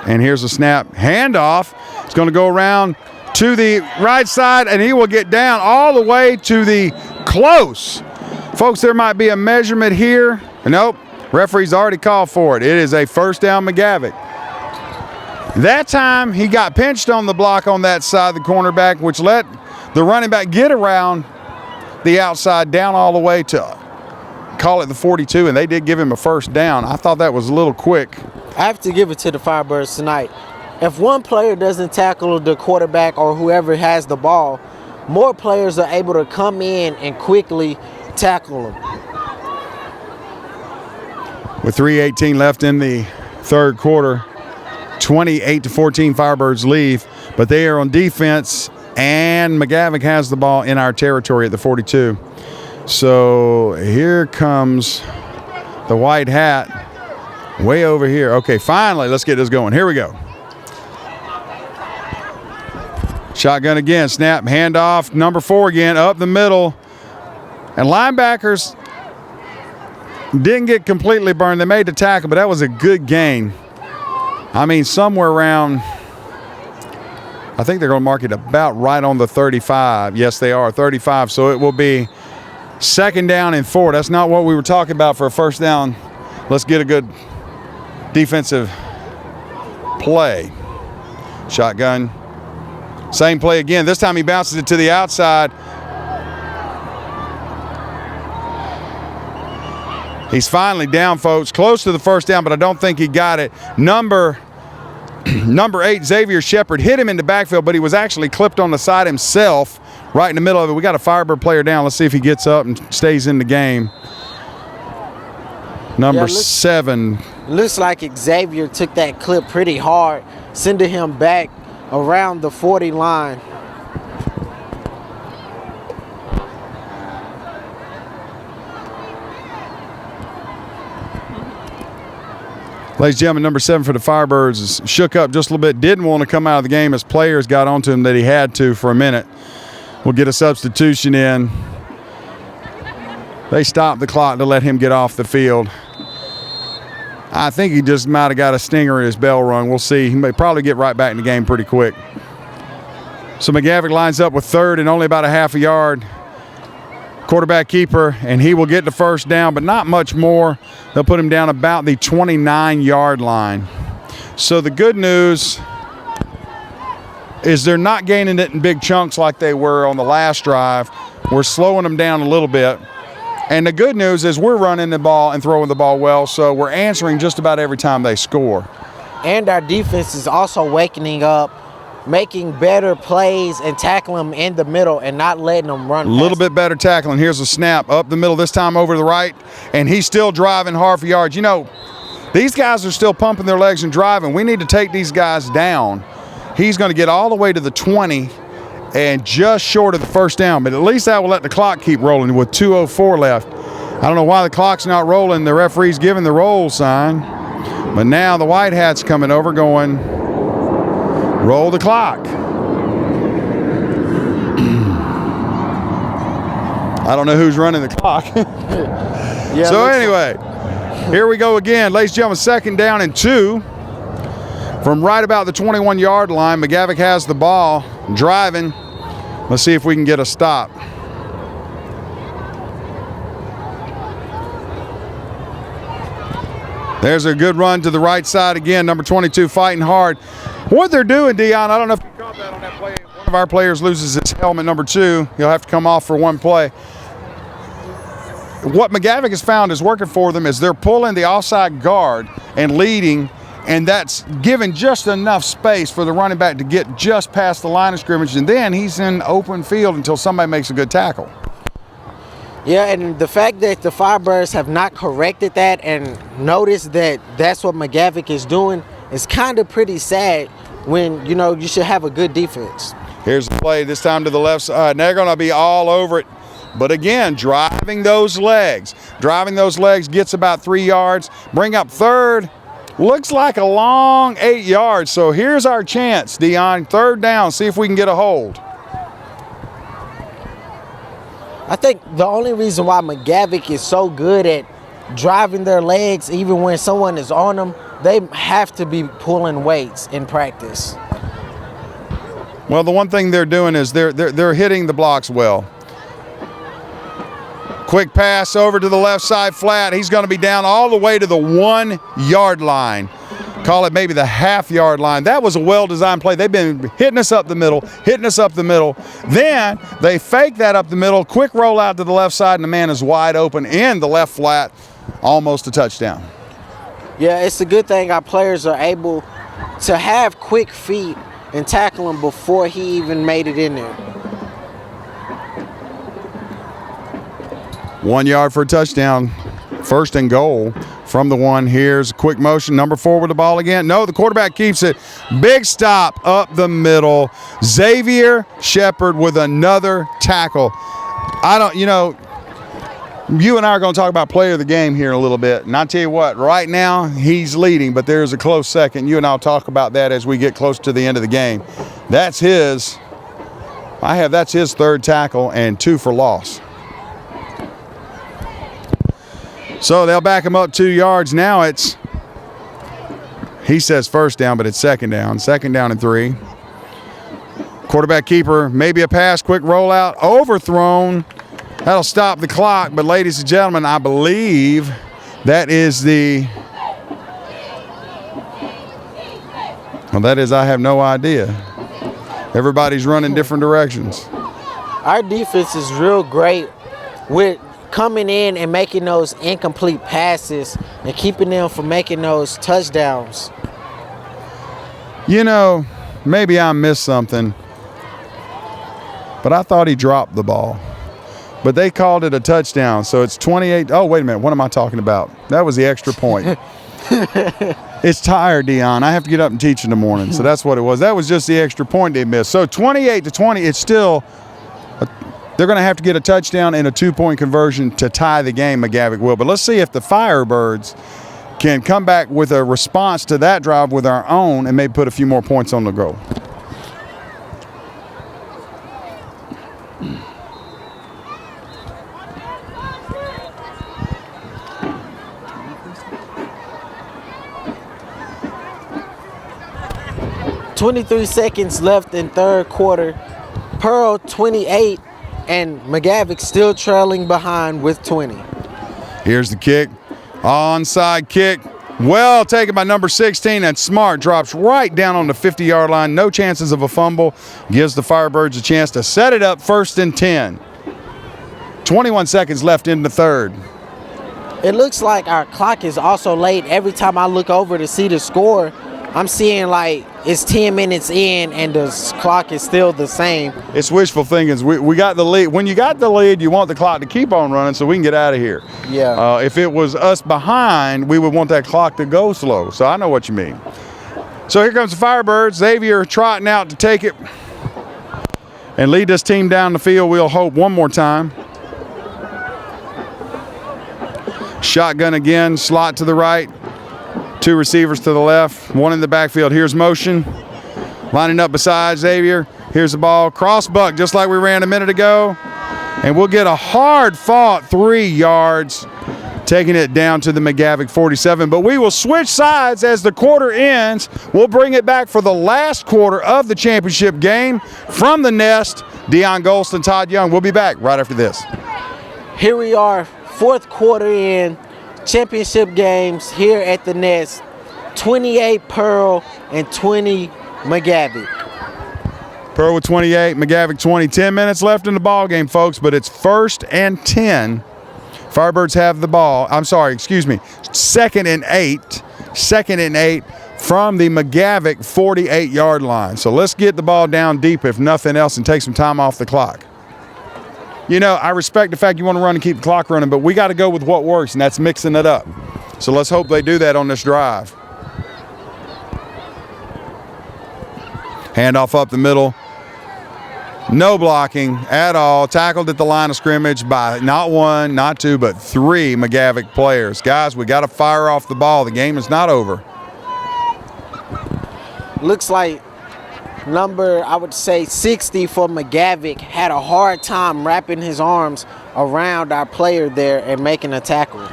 And here's a snap. Handoff. It's going to go around to the right side, and he will get down all the way to the close. Folks, there might be a measurement here. Nope. Referee's already called for it. It is a 1st down McGavick. That time, he got pinched on the block on that side, the cornerback, which let the running back get around the outside down all the way to call it the 42, and they did give him a 1st down. I thought that was a little quick. I have to give it to the Firebirds tonight. If one player doesn't tackle the quarterback or whoever has the ball, more players are able to come in and quickly tackle them. With 3:18 left in the 3rd quarter, 28-14 Firebirds leave, but they are on defense, and McGavick has the ball in our territory at the 42. So here comes the white hat way over here. Okay, finally, let's get this going. Here we go. Shotgun again, snap, handoff, number 4 again, up the middle. And linebackers didn't get completely burned. They made the tackle, but that was a good gain. I mean, somewhere around, I think they're going to mark it about right on the 35. Yes, they are, 35. So it will be 2nd down and 4. That's not what we were talking about for a 1st down. Let's get a good defensive play. Shotgun. Same play again. This time he bounces it to the outside. He's finally down, folks. Close to the 1st down, but I don't think he got it. Number 8, Xavier Shepard, hit him in the backfield, but he was actually clipped on the side himself right in the middle of it. We got a Firebird player down. Let's see if he gets up and stays in the game. Number 7. Looks like Xavier took that clip pretty hard, sending him back around the 40 line. Ladies and gentlemen, number 7 for the Firebirds is shook up just a little bit. Didn't want to come out of the game as players got onto him that he had to for a minute. We'll get a substitution in. They stopped the clock to let him get off the field. I think he just might have got a stinger in his bell rung. We'll see. He may probably get right back in the game pretty quick. So McGavick lines up with 3rd and only about a half a yard. Quarterback keeper, and he will get the 1st down, but not much more. They'll put him down about the 29-yard line. So the good news is they're not gaining it in big chunks like they were on the last drive. We're slowing them down a little bit. And the good news is we're running the ball and throwing the ball well, so we're answering just about every time they score. And our defense is also waking up, making better plays and tackling them in the middle and not letting them run. A little bit better tackling. Here's a snap up the middle, this time over to the right, and he's still driving hard for yards. These guys are still pumping their legs and driving. We need to take these guys down. He's going to get all the way to the 20 and just short of the 1st down, but at least that will let the clock keep rolling with 2:04 left. I don't know why the clock's not rolling. The referee's giving the roll sign, but now the white hat's coming over going, roll the clock. I don't know who's running the clock. So anyway, here we go again. Ladies and gentlemen, 2nd down and 2. From right about the 21-yard line, McGavick has the ball, driving. Let's see if we can get a stop. There's a good run to the right side again. Number 22 fighting hard. What they're doing, Dion, I don't know if you caught that on that play. One of our players loses his helmet, number 2. He'll have to come off for one play. what McGavick has found is working for them is they're pulling the offside guard and leading, and that's given just enough space for the running back to get just past the line of scrimmage, and then he's in open field until somebody makes a good tackle. Yeah, and the fact that the Firebirds have not corrected that and noticed that that's what McGavick is doing is kind of pretty sad when, you know, you should have a good defense. Here's the play, this time to the left side, and they're going to be all over it. But again, driving those legs gets about 3 yards. Bring up third. Looks like a long 8 yards. So here's our chance, Dion. Third down, see if we can get a hold. I think the only reason why McGavick is so good at driving their legs, even when someone is on them, they have to be pulling weights in practice. Well, the one thing they're doing is they're hitting the blocks well. Quick pass over to the left side flat. He's going to be down all the way to the 1 yard line. Call it maybe the half-yard line. That was a well-designed play. They've been hitting us up the middle. Then they fake that up the middle, quick roll out to the left side, and the man is wide open in the left flat, almost a touchdown. Yeah, it's a good thing our players are able to have quick feet and tackle him before he even made it in there. 1 yard for a touchdown. First and goal from the 1. Here's a quick motion. Number 4 with the ball again. No, the quarterback keeps it. Big stop up the middle. Xavier Shepard with another tackle. You and I are going to talk about player of the game here in a little bit. And I'll tell you what, right now he's leading, but there's a close second. You and I will talk about that as we get close to the end of the game. That's his third tackle and 2 for loss. So they'll back him up 2 yards. Now he says first down, but it's second down. Second down and 3. Quarterback keeper, maybe a pass, quick rollout, overthrown. That'll stop the clock. But ladies and gentlemen, I believe that is I have no idea. Everybody's running different directions. Our defense is real great with coming in and making those incomplete passes and keeping them from making those touchdowns. You know, maybe I missed something, but I thought he dropped the ball. But they called it a touchdown, so it's 28. Oh, wait a minute. What am I talking about? That was the extra point. It's tired, Dion. I have to get up and teach in the morning, so that's what it was. That was just the extra point they missed. So 28-20, it's still they're going to have to get a touchdown and a 2-point conversion to tie the game, McGavick will. But let's see if the Firebirds can come back with a response to that drive with our own and maybe put a few more points on the goal. .23 seconds left in third quarter. Pearl 28 and McGavick still trailing behind with 20. Here's the kick. Onside kick. Well taken by number 16, and Smart drops right down on the 50-yard line. No chances of a fumble. Gives the Firebirds a chance to set it up 1st and 10. 21 seconds left in the third. It looks like our clock is also late. Every time I look over to see the score, I'm seeing like it's 10 minutes in and the clock is still the same. It's wishful thinking. We got the lead. When you got the lead, you want the clock to keep on running so we can get out of here. Yeah. If it was us behind, we would want that clock to go slow. So I know what you mean. So here comes the Firebirds. Xavier trotting out to take it and lead this team down the field. We'll hope one more time. Shotgun again, slot to the right. 2 receivers to the left, 1 in the backfield. Here's motion. Lining up beside Xavier. Here's the ball. Cross buck, just like we ran a minute ago. And we'll get a hard-fought 3 yards, taking it down to the McGavick 47. But we will switch sides as the quarter ends. We'll bring it back for the last quarter of the championship game. From the Nest, Deion Golston, Todd Young. We'll be back right after this. Here we are, 4th quarter in. Championship games here at the Nest. 28 Pearl and 20 McGavick. Pearl with 28, McGavick 20. 10 minutes left in the ball game, folks, but it's 1st and 10 Firebirds have the ball. I'm sorry, excuse me. 2nd and 8. 2nd and 8 from the McGavick 48-yard line. So let's get the ball down deep, if nothing else, and take some time off the clock. You know, I respect the fact you want to run and keep the clock running, but we got to go with what works, and that's mixing it up. So let's hope they do that on this drive. Handoff up the middle. No blocking at all. Tackled at the line of scrimmage by not 1, not 2, but 3 McGavick players. Guys, we got to fire off the ball. The game is not over. Looks like number, I would say 60 for McGavick had a hard time wrapping his arms around our player there and making a tackle.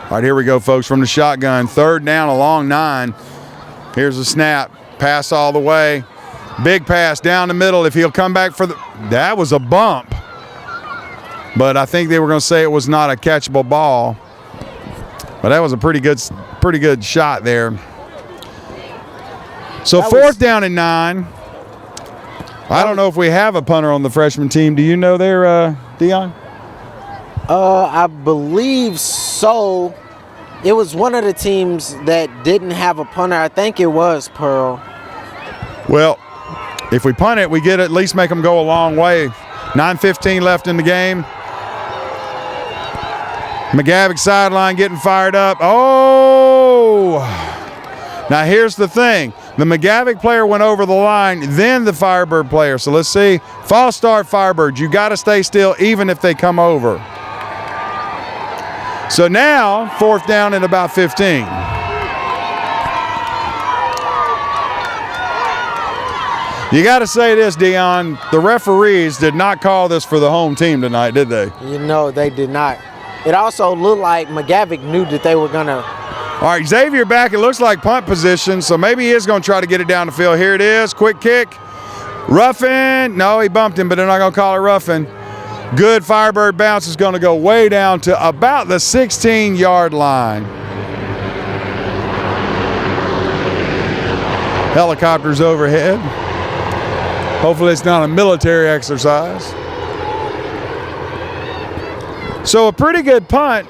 All right, here we go, folks, from the shotgun. 3rd down, a long 9. Here's a snap. Pass all the way. Big pass down the middle. If he'll come back for the – that was a bump. But I think they were going to say it was not a catchable ball. But that was a pretty good shot there. So that 4th down and 9. I don't know if we have a punter on the freshman team. Do you know there, Dion? I believe so. It was one of the teams that didn't have a punter. I think it was Pearl. Well, if we punt it, we get at least make them go a long way. 9:15 left in the game. McGavick sideline getting fired up. Oh! Now here's the thing. The McGavick player went over the line, then the Firebird player. So let's see. False start Firebird. You got to stay still even if they come over. So now, 4th down and about 15. You got to say this, Dion. The referees did not call this for the home team tonight, did they? You know, they did not. It also looked like McGavick knew that they were going to. All right, Xavier back. It looks like punt position, so maybe he is going to try to get it down the field. Here it is. Quick kick. Roughing. No, he bumped him, but they're not going to call it roughing. Good Firebird bounce is going to go way down to about the 16-yard line. Helicopters overhead. Hopefully it's not a military exercise. So a pretty good punt.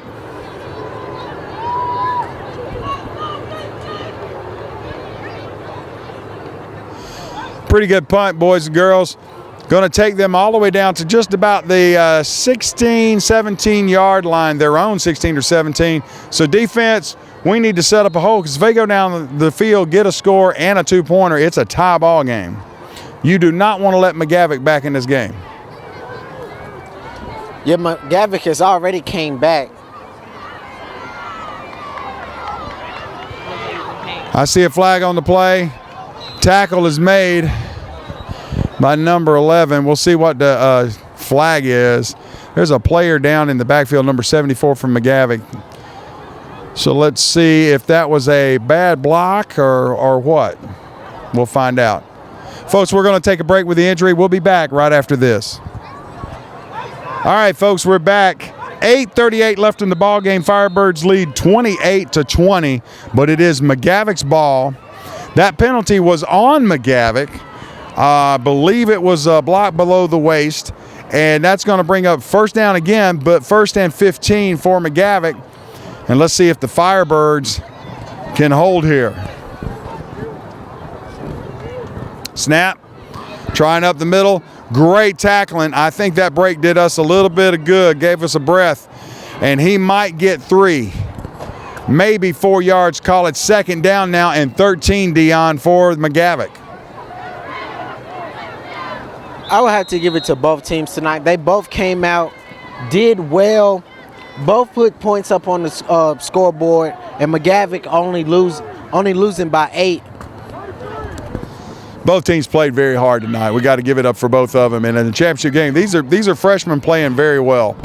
Pretty good punt, boys and girls. Going to take them all the way down to just about the 16, 17-yard line, their own 16 or 17. So defense, we need to set up a hole because if they go down the field, get a score and a 2-pointer, it's a tie ball game. You do not want to let McGavick back in this game. Yeah, McGavick has already came back. I see a flag on the play. Tackle is made by number 11. We'll see what the flag is. There's a player down in the backfield, number 74 from McGavick. So let's see if that was a bad block or what. We'll find out. Folks, we're going to take a break with the injury. We'll be back right after this. All right, folks, we're back. 8:38 left in the ball game. Firebirds lead 28-20, but it is McGavick's ball. That penalty was on McGavick. I believe it was blocked below the waist, and that's going to bring up 1st down again, but 1st and 15 for McGavick. And let's see if the Firebirds can hold here. Snap, trying up the middle. Great tackling. I think that break did us a little bit of good, gave us a breath, and he might get 3, maybe 4 yards. Call it 2nd down now and 13, Dion, for McGavick. I would have to give it to both teams tonight. They both came out, did well, both put points up on the scoreboard, and McGavick only losing by 8. Both teams played very hard tonight. We got to give it up for both of them. And in the championship game, these are freshmen playing very well.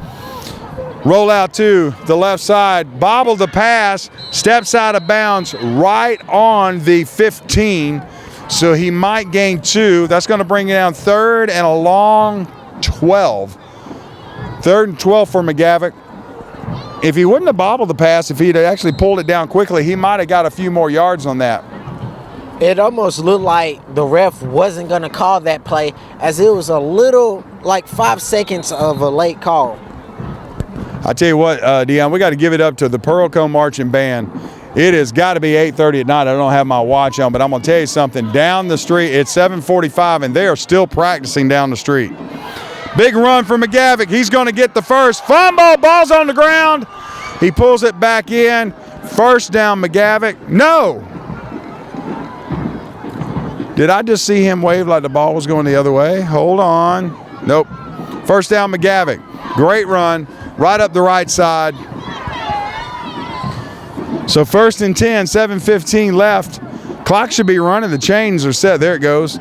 Roll out to the left side, bobble the pass, steps out of bounds right on the 15. So he might gain 2. That's going to bring it down 3rd and a long 12. 3rd and 12 for McGavick. If he wouldn't have bobbled the pass, if he'd actually pulled it down quickly, he might have got a few more yards on that. It almost looked like the ref wasn't going to call that play, as it was a little, like 5 seconds of a late call. I tell you what, Deon, we got to give it up to the Pearl-Cohn marching band. It has got to be 8:30 at night. I don't have my watch on, but I'm going to tell you something. Down the street, it's 7:45, and they are still practicing down the street. Big run for McGavick. He's going to get the first. Fumble, ball's on the ground. He pulls it back in. First down, McGavick. No. Did I just see him wave like the ball was going the other way? Hold on. Nope. First down, McGavick. Great run. Right up the right side. So 1st and 10, 7:15 left. Clock should be running. The chains are set. There it goes.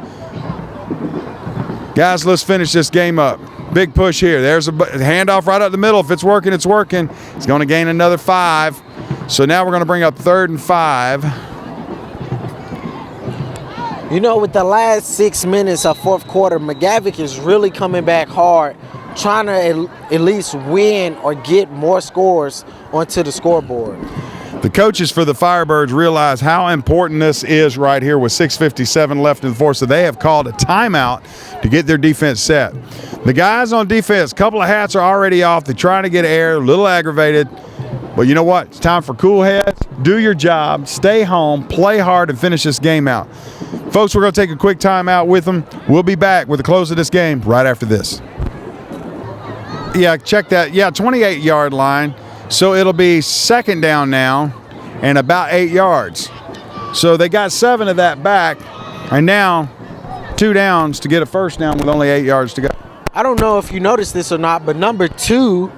Guys, let's finish this game up. Big push here. There's a handoff right up the middle. If it's working, it's working. He's going to gain another 5. So now we're going to bring up 3rd and 5. You know, with the last 6 minutes of fourth quarter, McGavick is really coming back hard, trying to at least win or get more scores onto the scoreboard. The coaches for the Firebirds realize how important this is right here with 6:57 left in the fourth, so they have called a timeout to get their defense set. The guys on defense, a couple of hats are already off. They're trying to get air, a little aggravated. But you know what? It's time for cool heads. Do your job, stay home, play hard, and finish this game out. Folks, we're going to take a quick timeout with them. We'll be back with the close of this game right after this. Yeah, check that. Yeah, 28-yard line. So it'll be 2nd down now and about 8 yards. So they got 7 of that back, and now 2 downs to get a first down with only 8 yards to go. I don't know if you noticed this or not, but number 2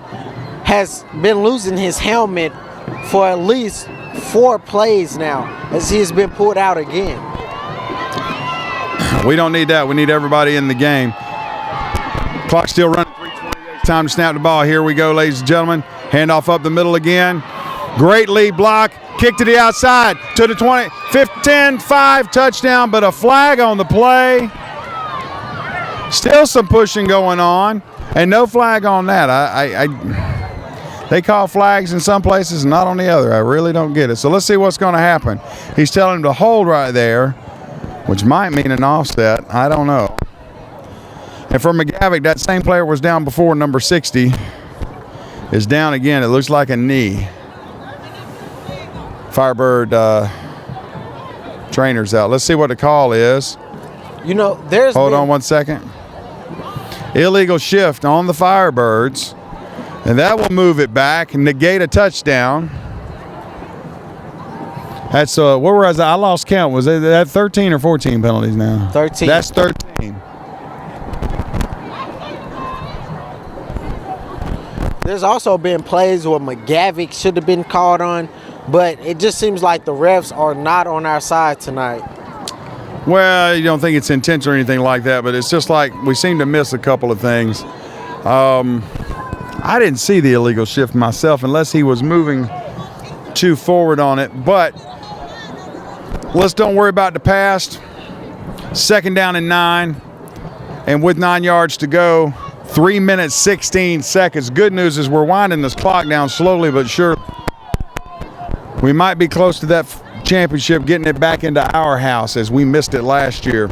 has been losing his helmet for at least 4 plays now, as he has been pulled out again. We don't need that. We need everybody in the game. Clock still running. 3:28. Time to snap the ball. Here we go, ladies and gentlemen. Handoff up the middle again. Great lead block. Kick to the outside. To the 20. 15, 5, touchdown, but a flag on the play. Still some pushing going on, and no flag on that. They call flags in some places and not on the other. I really don't get it. So let's see what's going to happen. He's telling him to hold right there, which might mean an offset. I don't know. And for McGavick, that same player was down before, number 60. Is down again. It looks like a knee. Firebird trainers out. Let's see what the call is. You know, there's Hold on 1 second. Illegal shift on the Firebirds. And that will move it back and negate a touchdown. That's where was I? I lost count. Was it that 13 or 14 penalties now? 13. That's 13. There's also been plays where McGavick should have been called on, but it just seems like the refs are not on our side tonight. Well, you don't think it's intentional or anything like that, but it's just like we seem to miss a couple of things. I didn't see the illegal shift myself unless he was moving too forward on it, but let's don't worry about the past. 2nd down and 9, and with 9 yards to go, 3 minutes, 16 seconds. Good news is we're winding this clock down slowly but surely. We might be close to that championship, getting it back into our house as we missed it last year.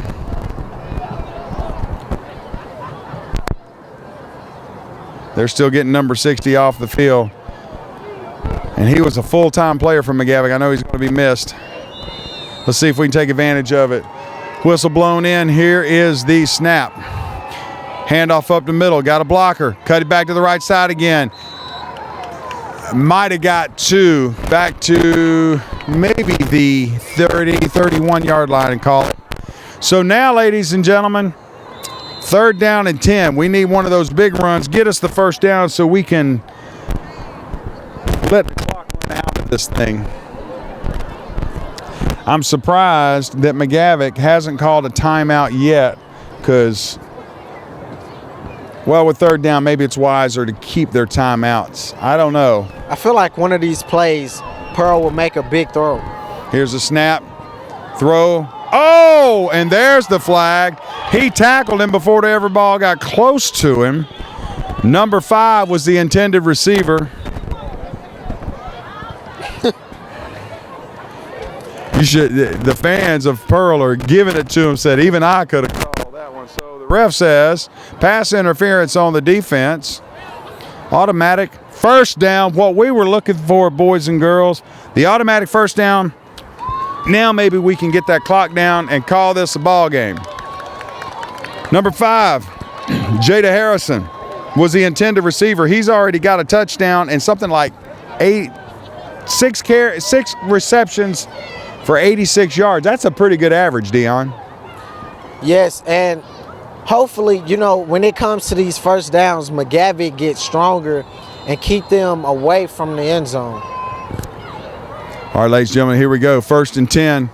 They're still getting number 60 off the field. And he was a full-time player for McGavick. I know he's going to be missed. Let's see if we can take advantage of it. Whistle blown in. Here is the snap. Handoff up the middle. Got a blocker. Cut it back to the right side again. Might have got 2 back to maybe the 30, 31-yard line and call it. So now, ladies and gentlemen, 3rd down and 10. We need one of those big runs. Get us the first down so we can let the clock run out of this thing. I'm surprised that McGavick hasn't called a timeout yet because, well, with 3rd down, maybe it's wiser to keep their timeouts. I don't know. I feel like one of these plays, Pearl will make a big throw. Here's a snap, throw. Oh, and there's the flag. He tackled him before the ever ball got close to him. Number 5 was the intended receiver. You should. The fans of Pearl are giving it to him. Said even I could have called that one. So the ref says pass interference on the defense. Automatic first down. What we were looking for, boys and girls. The automatic first down. Now maybe we can get that clock down and call this a ball game. Number 5, Jada Harrison was the intended receiver. He's already got a touchdown and something like 6 receptions for 86 yards. That's a pretty good average, Dion. Yes, and hopefully, you know, when it comes to these first downs, McGavick gets stronger and keep them away from the end zone. All right, ladies and gentlemen, here we go. 1st and 10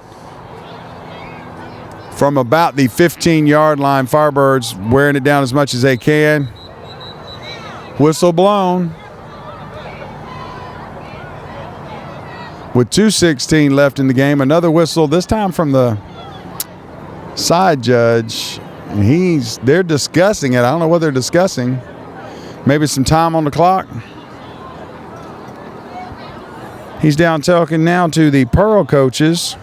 from about the 15-yard line. Firebirds wearing it down as much as they can. Whistle blown. With 2:16 left in the game, another whistle, this time from the side judge. They're discussing it. I don't know what they're discussing. Maybe some time on the clock. He's down talking now to the Pearl coaches.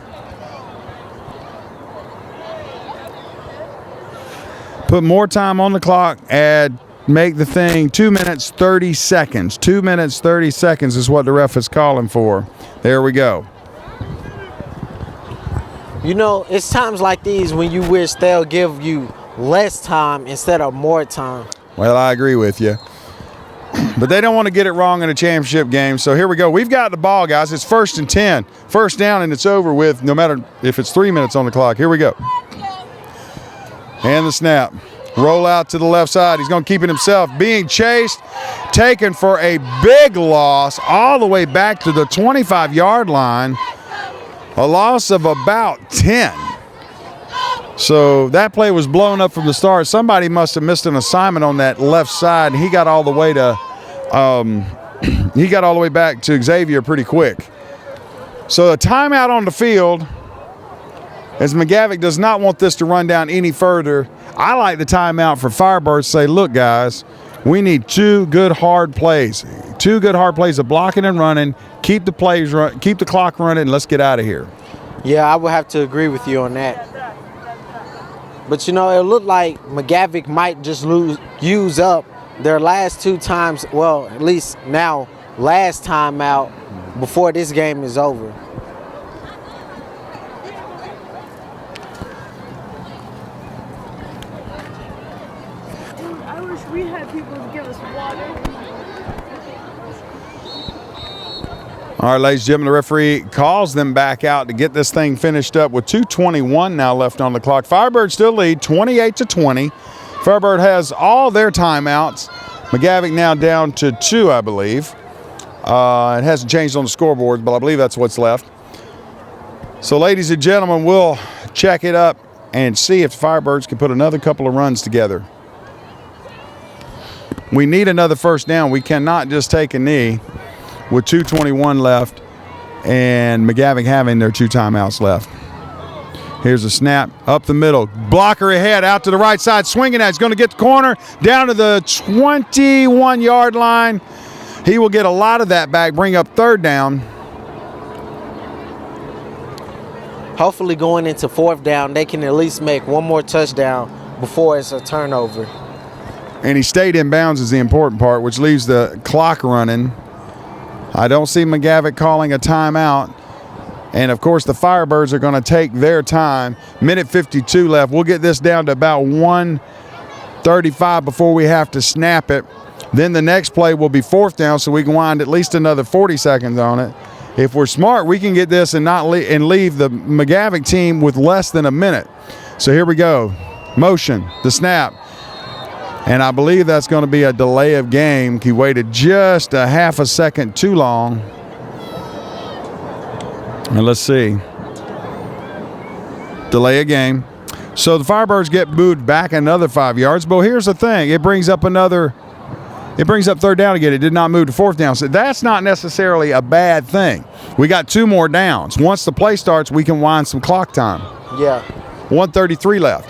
Put more time on the clock, make the thing 2 minutes 30 seconds. 2 minutes 30 seconds is what the ref is calling for. There we go. You know, it's times like these when you wish they'll give you less time instead of more time. Well, I agree with you. But they don't want to get it wrong in a championship game. So here we go. We've got the ball, guys. It's 1st and 10. First down, and it's over with no matter if it's 3 minutes on the clock. Here we go. And the snap. Roll out to the left side. He's going to keep it himself. Being chased, taken for a big loss all the way back to the 25-yard line. A loss of about 10. So that play was blown up from the start. Somebody must have missed an assignment on that left side. He got all the way to back to Xavier pretty quick. So a timeout on the field, as McGavick does not want this to run down any further. I like the timeout for Firebirds to say, look, guys, we need 2 good hard plays. 2 good hard plays of blocking and running. Keep the clock running, and let's get out of here. Yeah, I would have to agree with you on that. But, you know, it looked like McGavick might just use up their last 2 times, well, at least now, last time out before this game is over. I wish we had people to give us water. All right, ladies and gentlemen, the referee calls them back out to get this thing finished up with 2:21 now left on the clock. Firebird still lead 28-20. Firebird has all their timeouts. McGavick now down to 2, I believe. It hasn't changed on the scoreboard, but I believe that's what's left. So, ladies and gentlemen, we'll check it up and see if the Firebirds can put another couple of runs together. We need another first down. We cannot just take a knee with 2:21 left and McGavick having their 2 timeouts left. Here's a snap up the middle. Blocker ahead, out to the right side, swinging at. He's going to get the corner down to the 21-yard line. He will get a lot of that back, bring up 3rd down. Hopefully going into 4th down, they can at least make 1 more touchdown before it's a turnover. And he stayed in bounds is the important part, which leaves the clock running. I don't see McGavick calling a timeout. And, of course, the Firebirds are going to take their time. Minute 52 left. We'll get this down to about 1:35 before we have to snap it. Then the next play will be 4th down, so we can wind at least another 40 seconds on it. If we're smart, we can get this and leave the McGavick team with less than a minute. So here we go. Motion, the snap. And I believe that's going to be a delay of game. He waited just a half a second too long. And let's see. Delay of game. So the Firebirds get moved back another 5 yards. But here's the thing. It brings up 3rd down again. It did not move to 4th down. So that's not necessarily a bad thing. We got 2 more downs. Once the play starts, we can wind some clock time. Yeah. 1:33 left.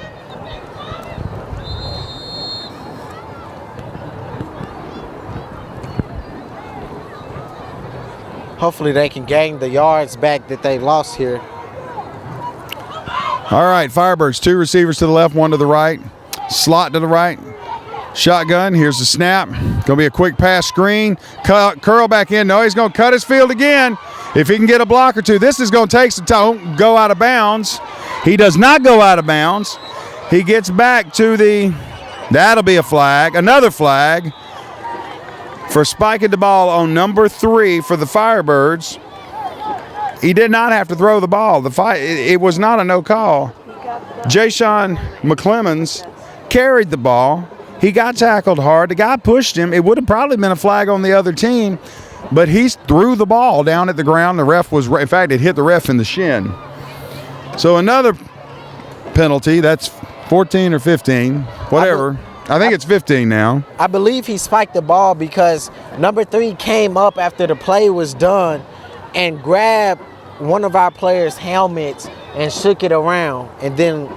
Hopefully they can gain the yards back that they lost here. All right, Firebirds, 2 receivers to the left, 1 to the right. Slot to the right. Shotgun, here's the snap. Going to be a quick pass screen. Curl back in. No, he's going to cut his field again. If he can get a block or two, this is going to take some time. Go out of bounds. He does not go out of bounds. He gets back to the, that'll be a flag. Another flag for spiking the ball on number 3 for the Firebirds. He did not have to throw the ball. It was not a no call. Jayshon McClemens carried the ball. He got tackled hard. The guy pushed him. It would have probably been a flag on the other team, but he threw the ball down at the ground. The ref was, in fact, it hit the ref in the shin. So another penalty. That's 14 or 15, whatever. I think it's 15 now. I believe he spiked the ball because number 3 came up after the play was done and grabbed one of our players' helmets and shook it around, and then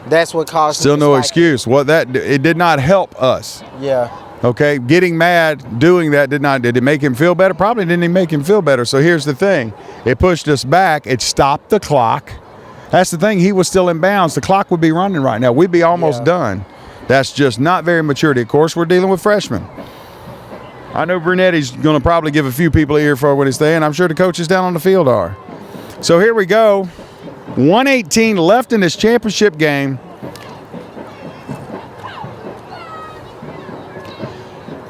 that's what caused. Still no excuse. It did not help us. Yeah. Okay, getting mad, doing that did it make him feel better? Probably didn't even make him feel better. So here's the thing. It pushed us back. It stopped the clock. That's the thing. He was still in bounds. The clock would be running right now. We'd be almost done. That's just not very maturity. Of course, we're dealing with freshmen. I know Brunetti's going to probably give a few people an ear for what he's saying. I'm sure the coaches down on the field are. So here we go. 1:18 left in this championship game.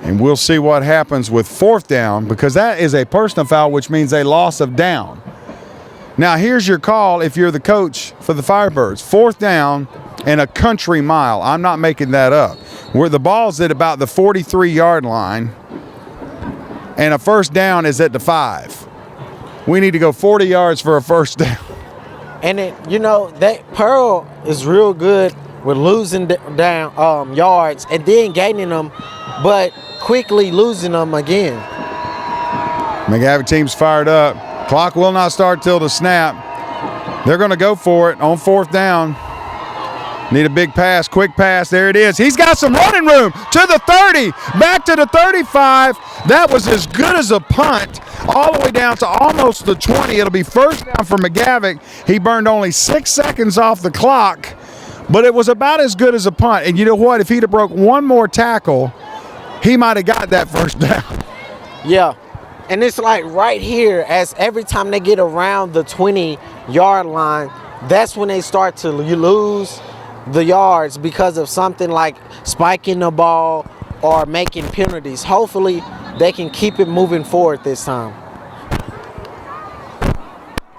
And we'll see what happens with 4th down, because that is a personal foul, which means a loss of down. Now, here's your call if you're the coach for the Firebirds. 4th down and a country mile. I'm not making that up. Where the ball's at about the 43-yard line, and a first down is at the 5. We need to go 40 yards for a first down. And that Pearl is real good with losing down yards and then gaining them, but quickly losing them again. McGavick team's fired up. Clock will not start till the snap. They're going to go for it on 4th down. Need a big pass, quick pass. There it is. He's got some running room to the 30, back to the 35. That was as good as a punt, all the way down to almost the 20. It'll be first down for McGavick. He burned only 6 seconds off the clock, but it was about as good as a punt. And you know what? If he'd have broke one more tackle, he might have got that first down. Yeah. And it's like right here, as every time they get around the 20-yard line, that's when they start to lose the yards because of something like spiking the ball or making penalties. Hopefully, they can keep it moving forward this time. All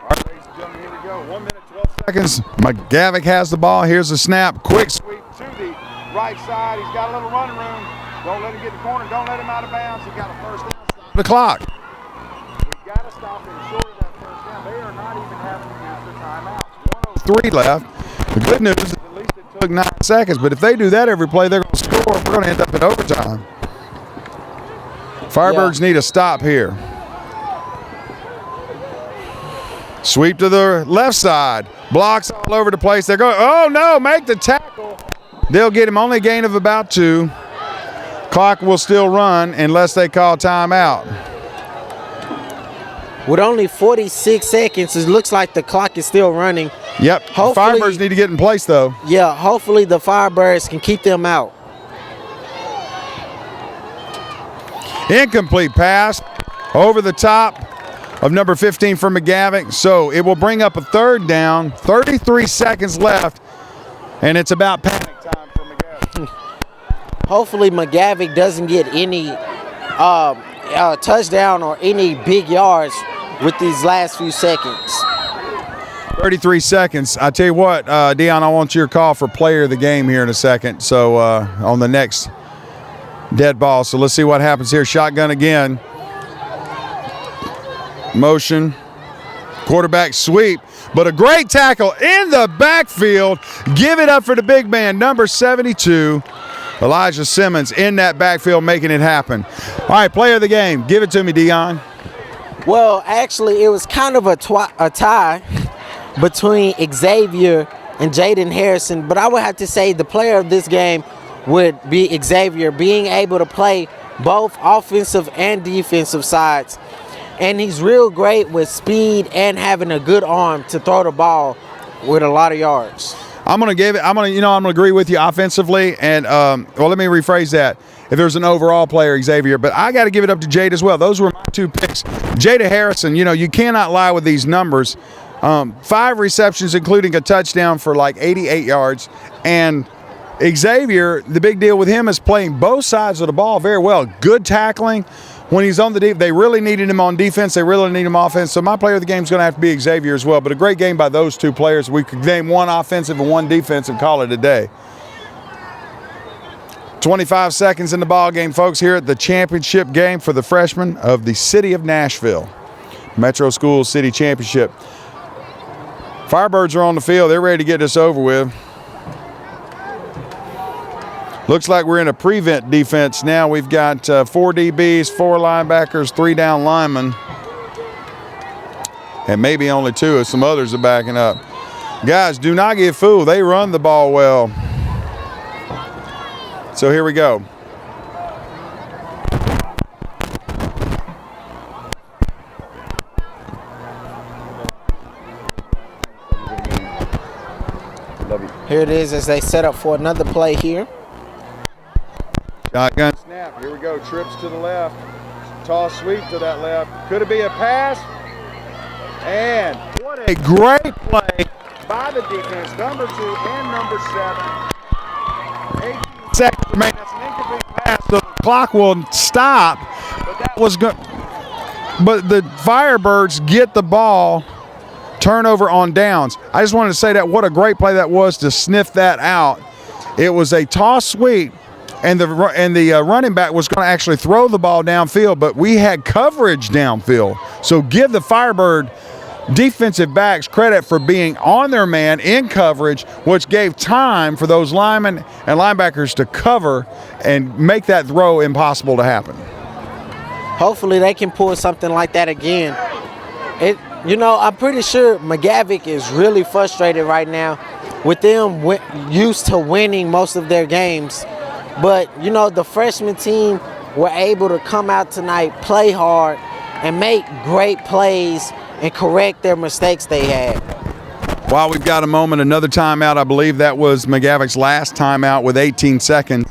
right, ladies and gentlemen, here we go. 1 minute, 12 seconds. McGavick has the ball. Here's the snap. Quick sweep to the right side. He's got a little running room. Don't let him get the corner. Don't let him out of bounds. He got a first down. Stop the clock. We've got to stop him short of that first down. They are not even having to use the timeout. 1:03 left. The good news is at least it took 9 seconds, but if they do that every play, they're going to score. We're going to end up in overtime. Firebirds need a stop here. Sweep to the left side. Blocks all over the place. They're going, oh no, make the tackle. They'll get him only a gain of about 2. Clock will still run unless they call timeout. With only 46 seconds, it looks like the clock is still running. Yep. Firebirds need to get in place, though. Yeah, hopefully the Firebirds can keep them out. Incomplete pass over the top of number 15 for McGavick. So it will bring up a 3rd down, 33 seconds left, and it's about panic time for McGavick. Hopefully McGavick doesn't get any touchdown or any big yards with these last few seconds. 33 seconds. I tell you what, Dion, I want your call for player of the game here in a second. So on the next dead ball. So let's see what happens here. Shotgun again. Motion. Quarterback sweep. But a great tackle in the backfield. Give it up for the big man, number 72. Elijah Simmons in that backfield making it happen. All right, player of the game. Give it to me, Dion. Well, actually, it was kind of a tie between Xavier and Jaden Harrison, but I would have to say the player of this game would be Xavier, being able to play both offensive and defensive sides. And he's real great with speed and having a good arm to throw the ball. with a lot of yards. I'm going to agree with you offensively. And, well, let me rephrase that. If there's an overall player, Xavier, but I got to give it up to Jade as well. Those were my 2 picks. Jada Harrison, you cannot lie with these numbers. 5 receptions, including a touchdown for like 88 yards. And Xavier, the big deal with him is playing both sides of the ball very well. Good tackling. When he's on the deep, they really needed him on defense. They really need him offense. So my player of the game is going to have to be Xavier as well. But a great game by those 2 players. We could name 1 offensive and 1 defensive, call it a day. 25 seconds in the ball game, folks, here at the championship game for the freshmen of the city of Nashville. Metro Schools City Championship. Firebirds are on the field. They're ready to get this over with. Looks like we're in a prevent defense now. We've got 4 DBs, 4 linebackers, 3 down linemen, and maybe only 2 if some others are backing up. Guys, do not get fooled. They run the ball well. So here we go. Here it is as they set up for another play here. Shotgun snap. Here we go. Trips to the left. Toss sweep to that left. Could it be a pass? And what a great play by the defense. Number 2 and number 7. 18 seconds remain. That's an incomplete pass. So the clock will stop. But that was good. But the Firebirds get the ball. Turnover on downs. I just wanted to say that what a great play that was to sniff that out. It was a toss sweep. And the running back was going to actually throw the ball downfield, but we had coverage downfield. So give the Firebird defensive backs credit for being on their man in coverage, which gave time for those linemen and linebackers to cover and make that throw impossible to happen. Hopefully they can pull something like that again. I'm pretty sure Mavic is really frustrated right now with them used to winning most of their games. But, the freshman team were able to come out tonight, play hard, and make great plays and correct their mistakes they had. While we've got a moment, another timeout. I believe that was Magavic's last timeout with 18 seconds.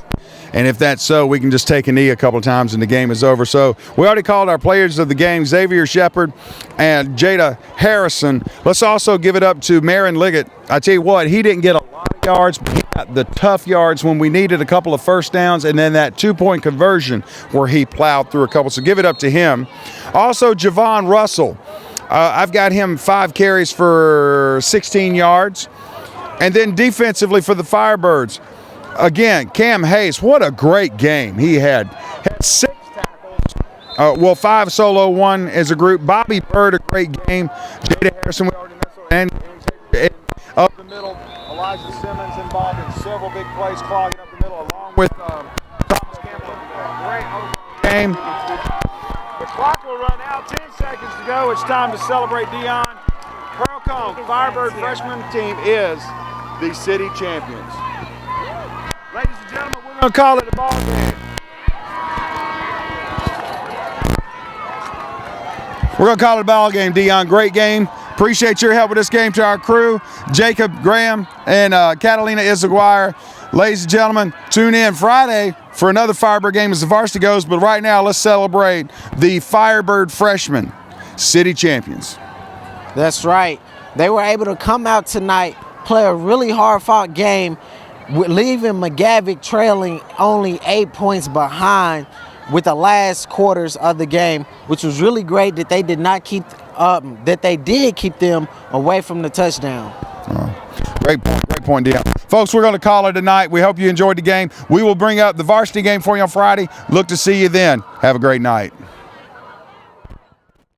And if that's so, we can just take a knee a couple of times and the game is over. So we already called our players of the game, Xavier Shepard and Jada Harrison. Let's also give it up to Marin Liggett. I tell you what, he didn't get a lot of yards, but he got the tough yards when we needed a couple of first downs, and then that 2-point conversion where he plowed through a couple. So give it up to him. Also, Javon Russell. I've got him 5 carries for 16 yards. And then defensively for the Firebirds, again, Cam Hayes, what a great game he had. Had 6 tackles. 5 solo, 1 as a group. Bobby Bird, a great game. Jada Harrison, we already mentioned. And up the middle, Elijah Simmons involved in several big plays, clogging up the middle, along with Thomas Campbell. Great game. The clock will run out. 10 seconds to go. It's time to celebrate Dion. Pearl-Cohn Firebird freshman team is the city champions. Ladies and gentlemen, we're going to call it a ball game. We're going to call it a ball game, Dion. Great game. Appreciate your help with this game to our crew, Jacob Graham and Catalina Izaguirre. Ladies and gentlemen, tune in Friday for another Firebird game as the varsity goes. But right now, let's celebrate the Firebird freshmen city champions. That's right. They were able to come out tonight, play a really hard-fought game, leaving Mavic trailing only 8 points behind with the last quarters of the game, which was really great that they did not keep that they did keep them away from the touchdown. Great point, Dion. Folks, we're going to call it a night. We hope you enjoyed the game. We will bring up the varsity game for you on Friday. Look to see you then. Have a great night.